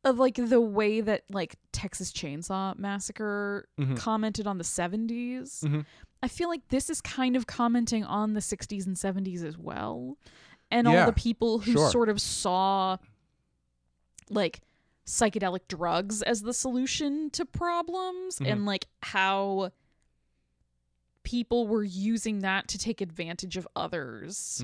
of like the way that like Texas Chainsaw Massacre commented on the 70s. I feel like this is kind of commenting on the 60s and 70s as well. And all the people who sort of saw like psychedelic drugs as the solution to problems, and like how people were using that to take advantage of others.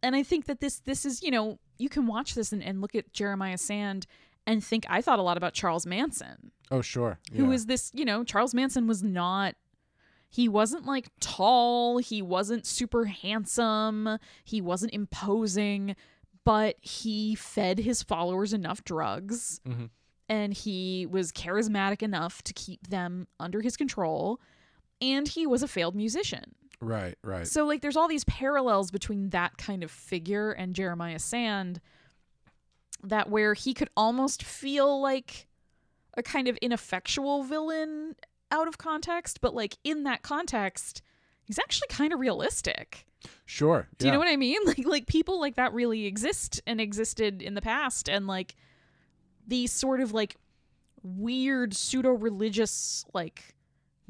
And I think that this is, you know, you can watch this and look at Jeremiah Sand and think, I thought a lot about Charles Manson. Oh, sure. Yeah. Who is this, you know, Charles Manson he wasn't like tall, he wasn't super handsome, he wasn't imposing, but he fed his followers enough drugs, and he was charismatic enough to keep them under his control, and he was a failed musician. Right. So like there's all these parallels between that kind of figure and Jeremiah Sand, that where he could almost feel like a kind of ineffectual villain out of context, but like in that context, he's actually kind of realistic. Sure. Do you know what I mean? Like people like that really exist and existed in the past, and like these sort of like weird pseudo-religious like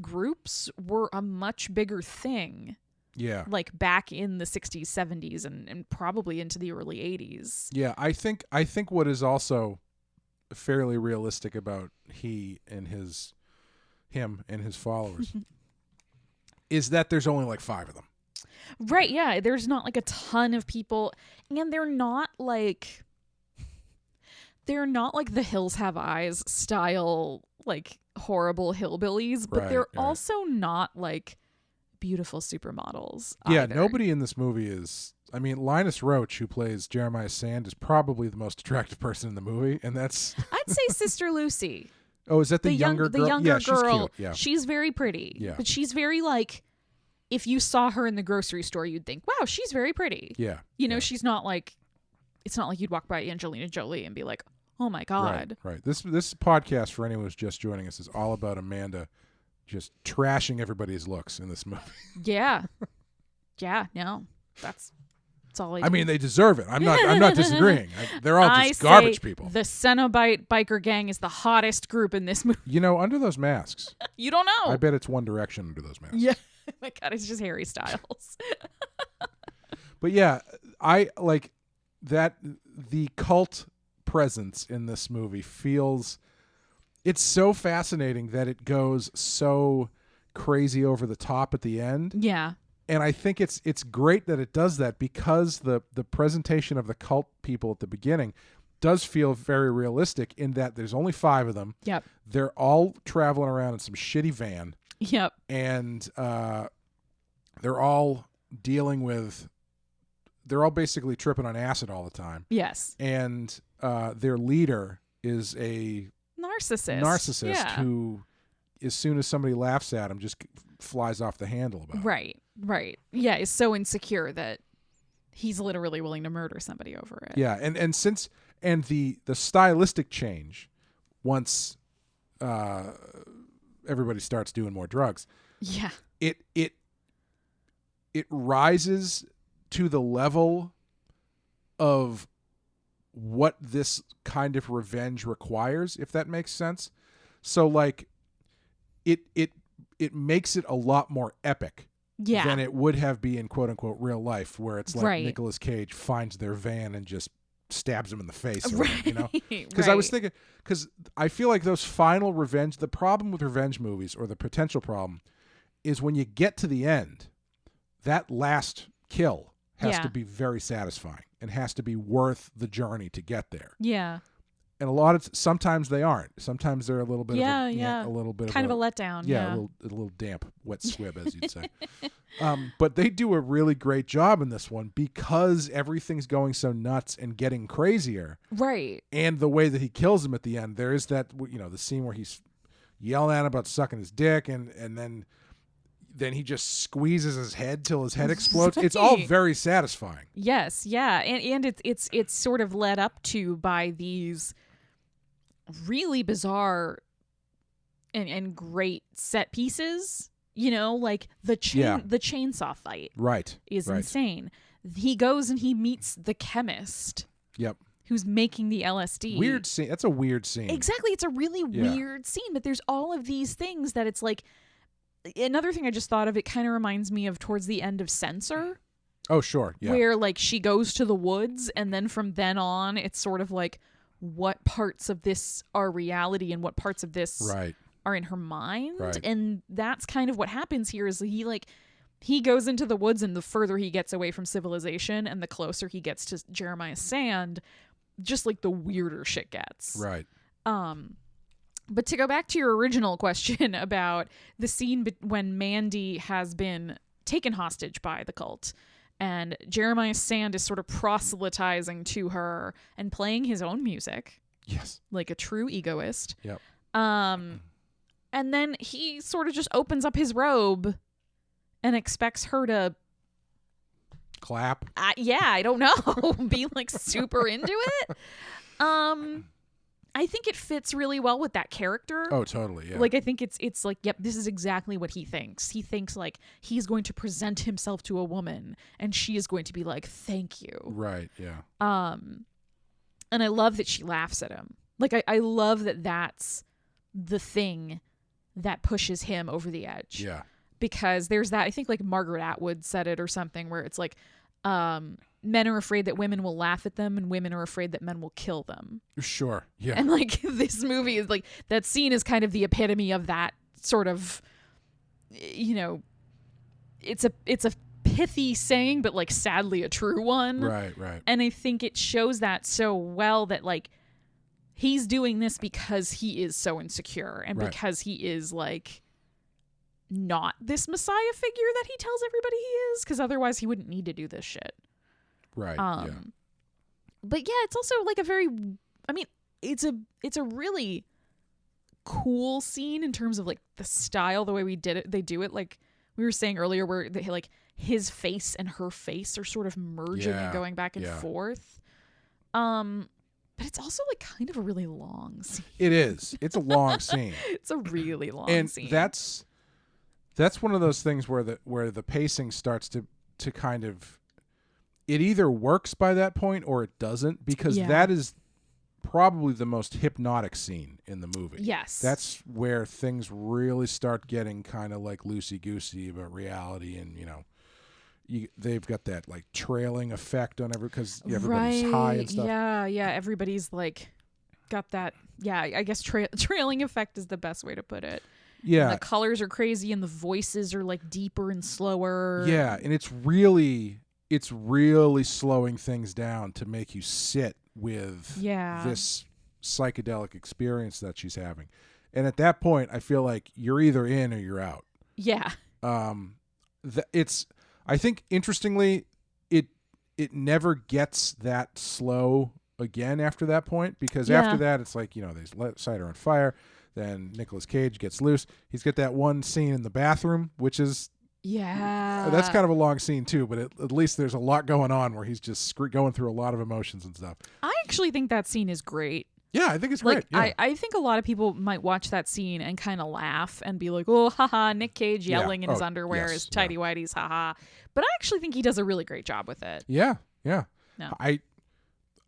groups were a much bigger thing. Yeah. Like back in the 60s, 70s, and probably into the early 80s. Yeah, I think what is also fairly realistic about him and his followers is that there's only like 5 of them. Right, yeah. There's not like a ton of people, and they're not like the Hills Have Eyes style like horrible hillbillies, but they're also not like beautiful supermodels either. Yeah, nobody in this movie is. I mean, Linus Roach, who plays Jeremiah Sand, is probably the most attractive person in the movie, and that's I'd say Sister Lucy. Oh, is that the younger girl? The younger girl. She's cute. Yeah. She's very pretty. Yeah. But she's very like, if you saw her in the grocery store, you'd think, wow, she's very pretty. Yeah. You know, she's not like, it's not like you'd walk by Angelina Jolie and be like, oh my God. Right. This podcast, for anyone who's just joining us, is all about Amanda just trashing everybody's looks in this movie. Yeah. Yeah, no. That's That's all I mean, they deserve it. I'm not disagreeing. They're all just garbage people. The Cenobite biker gang is the hottest group in this movie. You know, under those masks. You don't know. I bet it's One Direction under those masks. Yeah. Oh my God, it's just Harry Styles. But yeah, I like that the cult presence in this movie feels, it's so fascinating that it goes so crazy over the top at the end. Yeah. And I think it's great that it does that, because the presentation of the cult people at the beginning does feel very realistic in that there's only 5 of them. Yep. They're all traveling around in some shitty van. Yep. And they're all dealing with, they're all basically tripping on acid all the time. Yes. And their leader is a narcissist who, as soon as somebody laughs at him, just flies off the handle about it. Right. Yeah, is so insecure that he's literally willing to murder somebody over it. Yeah, and since the stylistic change once everybody starts doing more drugs. Yeah. It rises to the level of what this kind of revenge requires, if that makes sense. So like it makes it a lot more epic than it would have been in quote unquote real life, where it's like Nicolas Cage finds their van and just stabs him in the face, you know? Because I was thinking, because I feel like those final revenge, the problem with revenge movies, or the potential problem, is when you get to the end, that last kill has to be very satisfying and has to be worth the journey to get there. Yeah. And sometimes they aren't. Sometimes they're a little bit a little bit kind of a letdown. Yeah, a little damp, wet squib, as you'd say. But they do a really great job in this one, because everything's going so nuts and getting crazier. Right. And the way that he kills him at the end, there is that, the scene where he's yelling at him about sucking his dick, and then he just squeezes his head till his head explodes. Right. It's all very satisfying. Yes, yeah, and it's sort of led up to by these really bizarre and great set pieces. Like the chainsaw fight. Right. Is insane. He goes and he meets the chemist. Yep. Who's making the LSD. Weird scene. That's a weird scene. Exactly. It's a really weird scene, but there's all of these things that it's like. Another thing I just thought of, it kind of reminds me of towards the end of Censor. Oh, sure. Yeah. Where like she goes to the woods, and then from then on, it's sort of like what parts of this are reality and what parts of this are in her mind. Right. And that's kind of what happens here is he goes into the woods, and the further he gets away from civilization and the closer he gets to Jeremiah Sand, just like the weirder shit gets. Right. But to go back to your original question about the scene when Mandy has been taken hostage by the cult, and Jeremiah Sand is sort of proselytizing to her and playing his own music. Yes. Like a true egoist. Yep. And then he sort of just opens up his robe and expects her to clap. I don't know. Be like super into it. I think it fits really well with that character. Oh, totally, yeah. Like, I think it's like, yep, this is exactly what he thinks. He thinks, like, he's going to present himself to a woman, and she is going to be like, thank you. Right, yeah. And I love that she laughs at him. Like, I love that that's the thing that pushes him over the edge. Yeah. Because there's that, I think, like, Margaret Atwood said it or something, where it's like, men are afraid that women will laugh at them, and women are afraid that men will kill them. Sure. Yeah. And like this movie is like, that scene is kind of the epitome of that sort of, it's a pithy saying, but like sadly a true one. Right. And I think it shows that so well, that like he's doing this because he is so insecure, and because he is like not this messiah figure that he tells everybody he is, because otherwise he wouldn't need to do this shit. Right. But yeah, it's also like it's a really cool scene in terms of like the style, the way they do it. Like we were saying earlier, where they, like his face and her face are sort of merging and going back and forth. But it's also like kind of a really long scene. It is. It's a long scene. It's a really long scene. And that's one of those things where the pacing starts to kind of, it either works by that point or it doesn't, because that is probably the most hypnotic scene in the movie. Yes. That's where things really start getting kind of like loosey-goosey about reality, and, you know, they've got that like trailing effect on because everybody's high and stuff. Yeah, everybody's like got that. Yeah, I guess trailing effect is the best way to put it. Yeah. And the colors are crazy and the voices are like deeper and slower. Yeah, and it's really slowing things down to make you sit with this psychedelic experience that she's having. And at that point, I feel like you're either in or you're out. Yeah. I think interestingly, it never gets that slow again after that point, because after that it's like, you know, they set her on fire. Then Nicolas Cage gets loose. He's got that one scene in the bathroom, which is that's kind of a long scene too, but at least there's a lot going on where he's just going through a lot of emotions and stuff. I actually think that scene is great. Yeah, I think it's great. Like, I think a lot of people might watch that scene and kind of laugh and be like, oh, haha, Nic Cage yelling in his underwear, his tighty whities, haha. But I actually think he does a really great job with it. Yeah. No.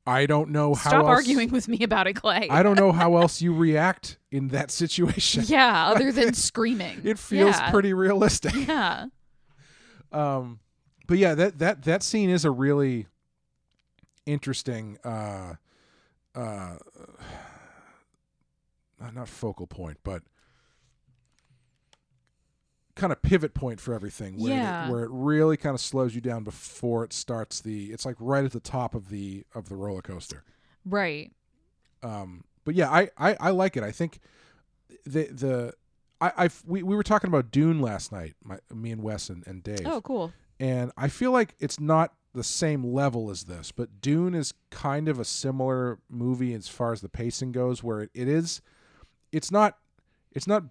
I don't know how Stop else, arguing with me about it, Clay. I don't know how else you react in that situation. Yeah, other than screaming. It feels pretty realistic. Yeah. But yeah, that scene is a really interesting not focal point, but kind of pivot point for everything, where it really kind of slows you down before it starts it's like right at the top of the roller coaster. Right. But yeah, I like it. I think we were talking about Dune last night, me and Wes and Dave. Oh, cool. And I feel like it's not the same level as this, but Dune is kind of a similar movie as far as the pacing goes, where it's not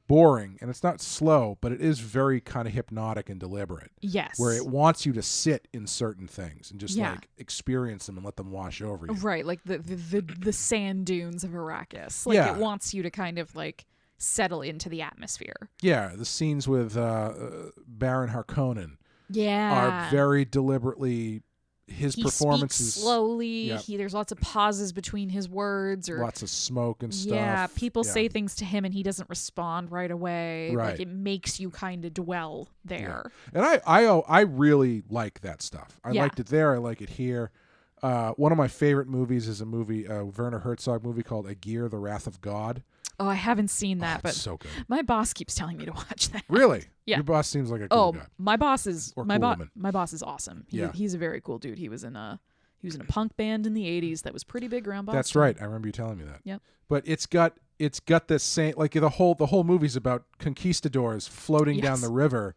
boring and it's not slow, but it is very kind of hypnotic and deliberate. Yes. Where it wants you to sit in certain things and just like experience them and let them wash over you. Right, like the sand dunes of Arrakis. Like it wants you to kind of like settle into the atmosphere. Yeah, the scenes with Baron Harkonnen are very deliberately his performances speaks slowly. There's lots of pauses between his words, or lots of smoke and stuff. Yeah, people say things to him and he doesn't respond right away. Right. Like it makes you kind of dwell there. Yeah. And I really like that stuff. I liked it there. I like it here. One of my favorite movies is a movie, Werner Herzog movie called Aegir, The Wrath of God. Oh, I haven't seen that, but so good. My boss keeps telling me to watch that. Really? Yeah. Your boss seems like a cool guy. My boss is or my cool boss. My boss is awesome. Yeah. He's a very cool dude. He was in a punk band in the 80s that was pretty big around Boston. That's right. I remember you telling me that. Yep. But it's got this same, like the whole movie's about conquistadors floating down the river,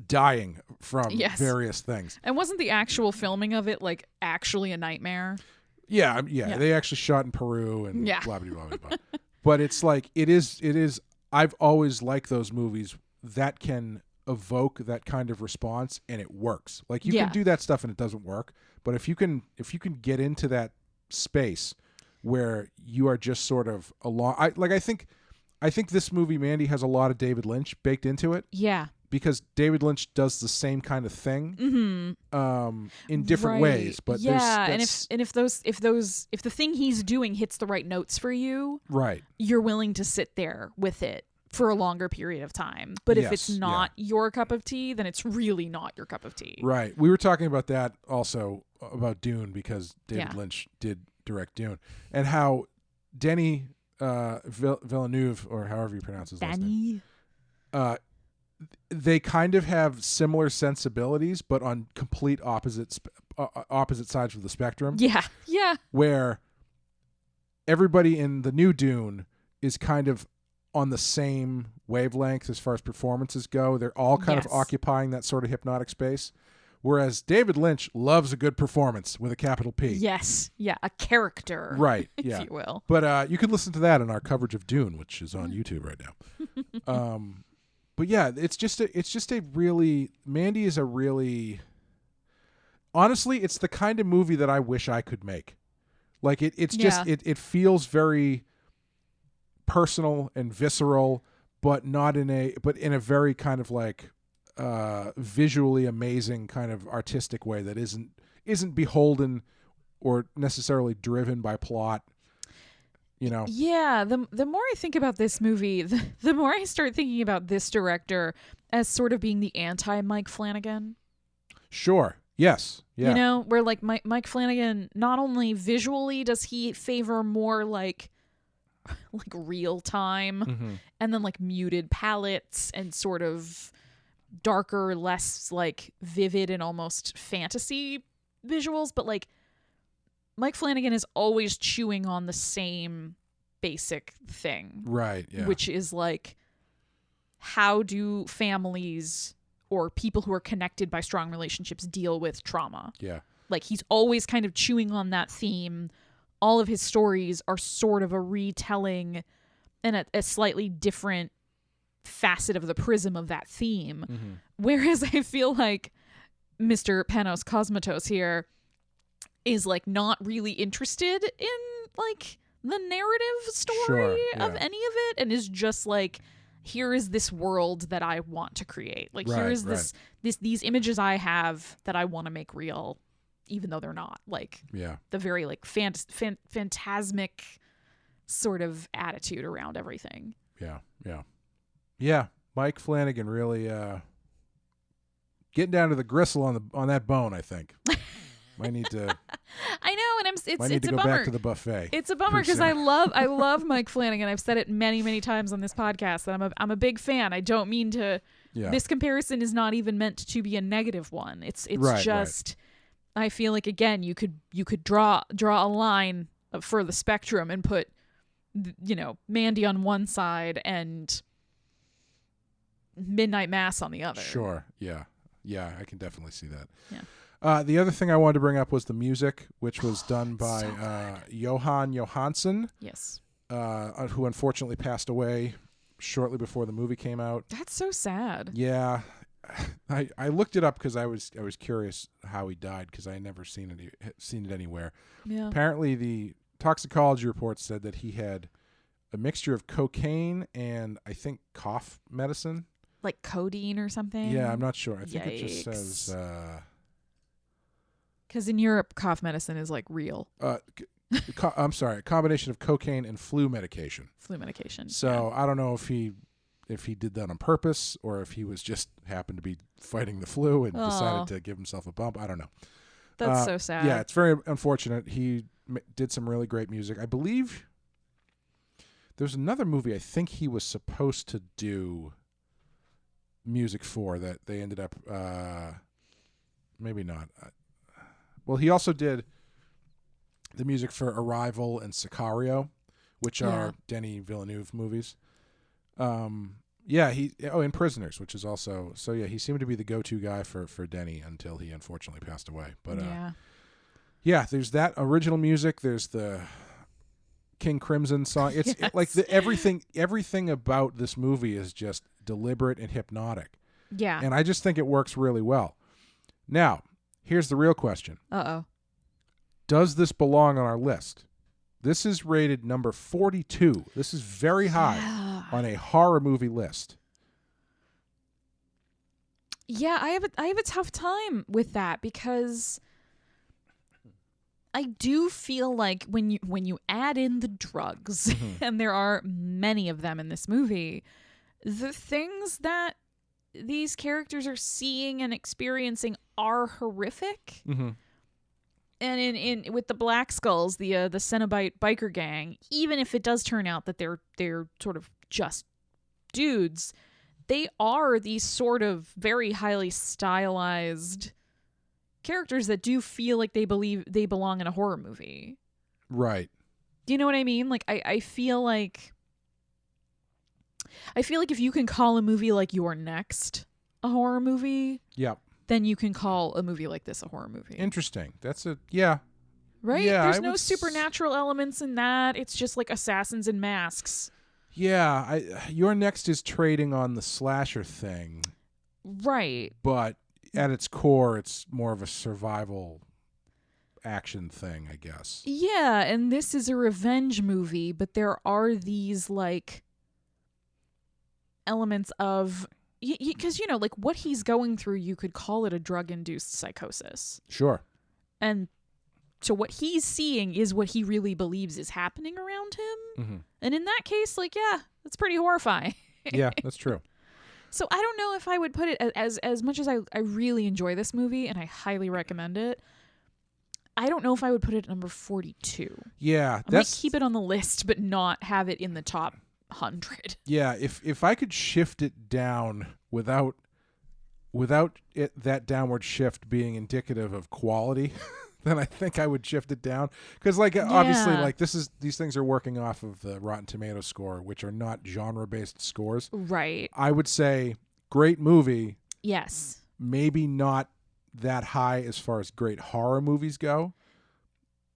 dying from various things. And wasn't the actual filming of it like actually a nightmare? Yeah. They actually shot in Peru and blah blah blah blah blah. But it's like it is. I've always liked those movies that can evoke that kind of response, and it works. Like you can do that stuff and it doesn't work, but if you can get into that space where you are just sort of along, I think this movie Mandy has a lot of David Lynch baked into it. Yeah. Because David Lynch does the same kind of thing in different ways, but if the thing he's doing hits the right notes for you, right, you're willing to sit there with it for a longer period of time. But if it's not your cup of tea, then it's really not your cup of tea. Right. We were talking about that also about Dune, because David Lynch did direct Dune, and how Denis Villeneuve, or however you pronounce his last name, they kind of have similar sensibilities, but on complete opposite sides of the spectrum. Yeah. Where everybody in the new Dune is kind of on the same wavelength as far as performances go. They're all kind of occupying that sort of hypnotic space. Whereas David Lynch loves a good performance with a capital P. Yes. Yeah. A character. Right. If Yeah. you will. But you can listen to that in our coverage of Dune, which is on YouTube right now. But yeah, Mandy is a really, honestly, it's the kind of movie that I wish I could make. Like it feels very personal and visceral, but in a very kind of like visually amazing kind of artistic way that isn't isn't beholden or necessarily driven by plot. Yeah, the more I think about this movie, the more I start thinking about this director as sort of being the anti-Mike Flanagan. Sure. Yes. Yeah. Where like Mike Flanagan, not only visually does he favor more like real time and then like muted palettes and sort of darker, less like vivid and almost fantasy visuals, but like Mike Flanagan is always chewing on the same basic thing. Right, yeah. Which is like, how do families or people who are connected by strong relationships deal with trauma? Yeah. Like, he's always kind of chewing on that theme. All of his stories are sort of a retelling and a slightly different facet of the prism of that theme. Whereas I feel like Mr. Panos Cosmatos here is like not really interested in like the narrative story of any of it, and is just like, here is this world that I want to create. Like, here is these images I have that I want to make real, even though they're not. Like, the very like phantasmic sort of attitude around everything. Yeah. Mike Flanagan really getting down to the gristle on that bone, I think. Might need to. I know, and it's need to a go bummer. back to the buffet. It's a bummer because I love Mike Flanagan. I've said it many times on this podcast that I'm a big fan. I don't mean to. Yeah. This comparison is not even meant to be a negative one. It's just. I feel like, again, you could draw a line for the spectrum and put, Mandy on one side and Midnight Mass on the other. Sure. Yeah, I can definitely see that. Yeah. The other thing I wanted to bring up was the music, which was done by Johan Johansson. Yes. Who unfortunately passed away shortly before the movie came out. That's so sad. Yeah. I looked it up because I was curious how he died, because I had never seen it anywhere. Yeah. Apparently, the toxicology report said that he had a mixture of cocaine and I think cough medicine, like codeine or something. Yeah, I'm not sure. I think it just says. Because in Europe, cough medicine is like real. I'm sorry, a combination of cocaine and flu medication. So I don't know if he did that on purpose or if he was just happened to be fighting the flu and decided to give himself a bump. I don't know. That's so sad. Yeah, it's very unfortunate. He did some really great music. I believe there's another movie I think he was supposed to do music for that they ended up maybe not. Well, he also did the music for Arrival and Sicario, which are Denis Villeneuve movies. And Prisoners, which is also he seemed to be the go-to guy for Denis until he unfortunately passed away. But there's that original music. There's the King Crimson song. It's like everything about this movie is just deliberate and hypnotic. Yeah, and I just think it works really well. Now, here's the real question. Does this belong on our list? This is rated number 42. This is very high on a horror movie list. Yeah, I have a tough time with that because I do feel like when you add in the drugs, and there are many of them in this movie, the things that these characters are seeing and experiencing are horrific. And in with the Black Skulls, the Cenobite biker gang, even if it does turn out that they're sort of just dudes, they are these sort of very highly stylized characters that do feel like they believe they belong in a horror movie. Right. Do you know what I mean? Like I feel like if you can call a movie like You're Next a horror movie, then you can call a movie like this a horror movie. Interesting. That's right? Yeah, there's no would supernatural elements in that. It's just like assassins and masks. Yeah, Your Next is trading on the slasher thing. Right. But at its core, it's more of a survival action thing, I guess. Yeah, and this is a revenge movie, but there are these like elements of, because like what he's going through, you could call it a drug-induced psychosis. Sure. And so what he's seeing is what he really believes is happening around him. Mm-hmm. And in that case, like, yeah, it's pretty horrifying. Yeah, that's true. So I don't know if I would put it as much as I really enjoy this movie and I highly recommend it. I don't know if I would put it at number 42. Yeah, I might keep it on the list, but not have it in the top 100. Yeah, if I could shift it down without that downward shift being indicative of quality, then I think I would shift it down. Because obviously, like these things are working off of the Rotten Tomatoes score, which are not genre-based scores. Right. I would say great movie. Yes. Maybe not that high as far as great horror movies go.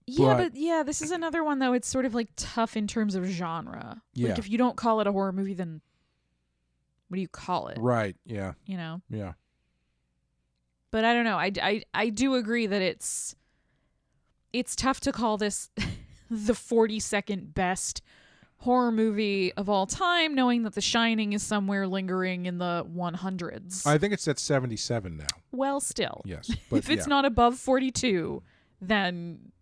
Yeah, but this is another one though. It's sort of like tough in terms of genre. Yeah. Like if you don't call it a horror movie, then what do you call it? Right. Yeah. You know. Yeah. But I don't know. I do agree that it's tough to call this the 42nd best horror movie of all time, knowing that The Shining is somewhere lingering in the 100s. I think it's at 77 now. Well, still. Yes. But if it's not above 42, then,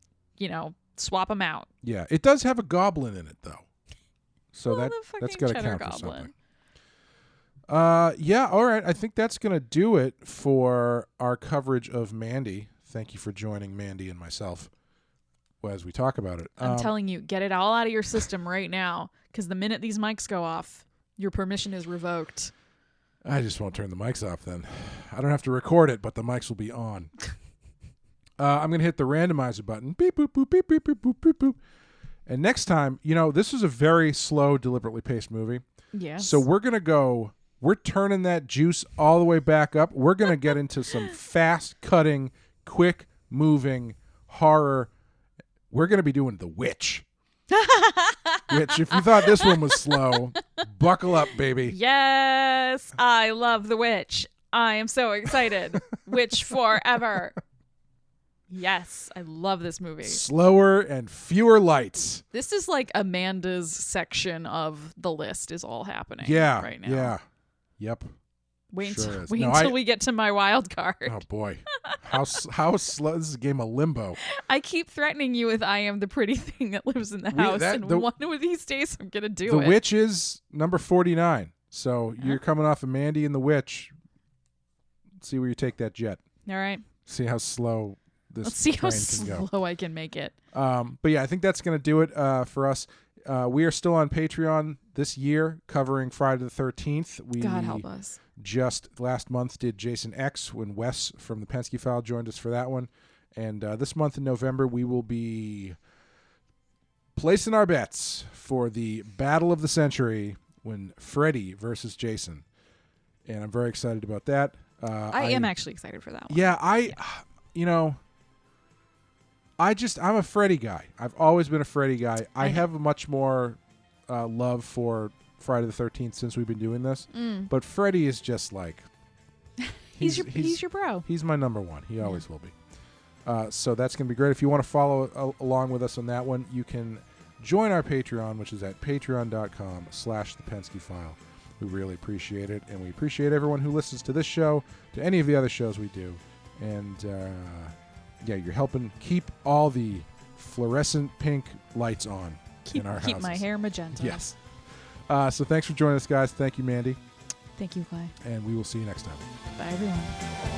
swap them out. Yeah. It does have a goblin in it, though. So that's got to Cheddar count for Goblin. something. Yeah, all right. I think that's going to do it for our coverage of Mandy. Thank you for joining Mandy and myself as we talk about it. I'm telling you, get it all out of your system right now, because the minute these mics go off, your permission is revoked. I just won't turn the mics off then. I don't have to record it, but the mics will be on. I'm going to hit the randomizer button. Beep, boop, boop, beep, beep, beep, boop, boop, boop. And next time, this is a very slow, deliberately paced movie. Yes. So we're turning that juice all the way back up. We're going to get into some fast-cutting, quick-moving horror. We're going to be doing The Witch. Which, if you thought this one was slow, buckle up, baby. Yes, I love The Witch. I am so excited. Witch forever. Yes, I love this movie. Slower and fewer lights. This is like Amanda's section of the list is all happening right now. Yeah. Yep. Wait Sure until we get to my wild card. Oh, boy. How slow. This is a game of limbo. I keep threatening you with I am the pretty thing that lives in the house. One of these days I'm going to do it. The Witch is number 49. So you're coming off of Mandy and The Witch. Let's see where you take that jet. All right. See how slow this Let's see how train can go. slow I can make it. But yeah, I think that's going to do it for us. We are still on Patreon this year covering Friday the 13th. God help us. Just last month did Jason X when Wes from the Penske File joined us for that one. And this month in November, we will be placing our bets for the battle of the century when Freddy versus Jason. And I'm very excited about that. I am actually excited for that one. Yeah, I'm a Freddy guy. I've always been a Freddy guy. I have a much more love for Friday the 13th since we've been doing this. But Freddy is just like... He's your bro. He's my number one. He always will be. So that's going to be great. If you want to follow along with us on that one, you can join our Patreon, which is at patreon.com/thepenskyfile. We really appreciate it. And we appreciate everyone who listens to this show, to any of the other shows we do. And... you're helping keep all the fluorescent pink lights on in our houses. Keep my hair magenta. Yes. So thanks for joining us, guys. Thank you, Mandy. Thank you, Clay. And we will see you next time. Bye, everyone.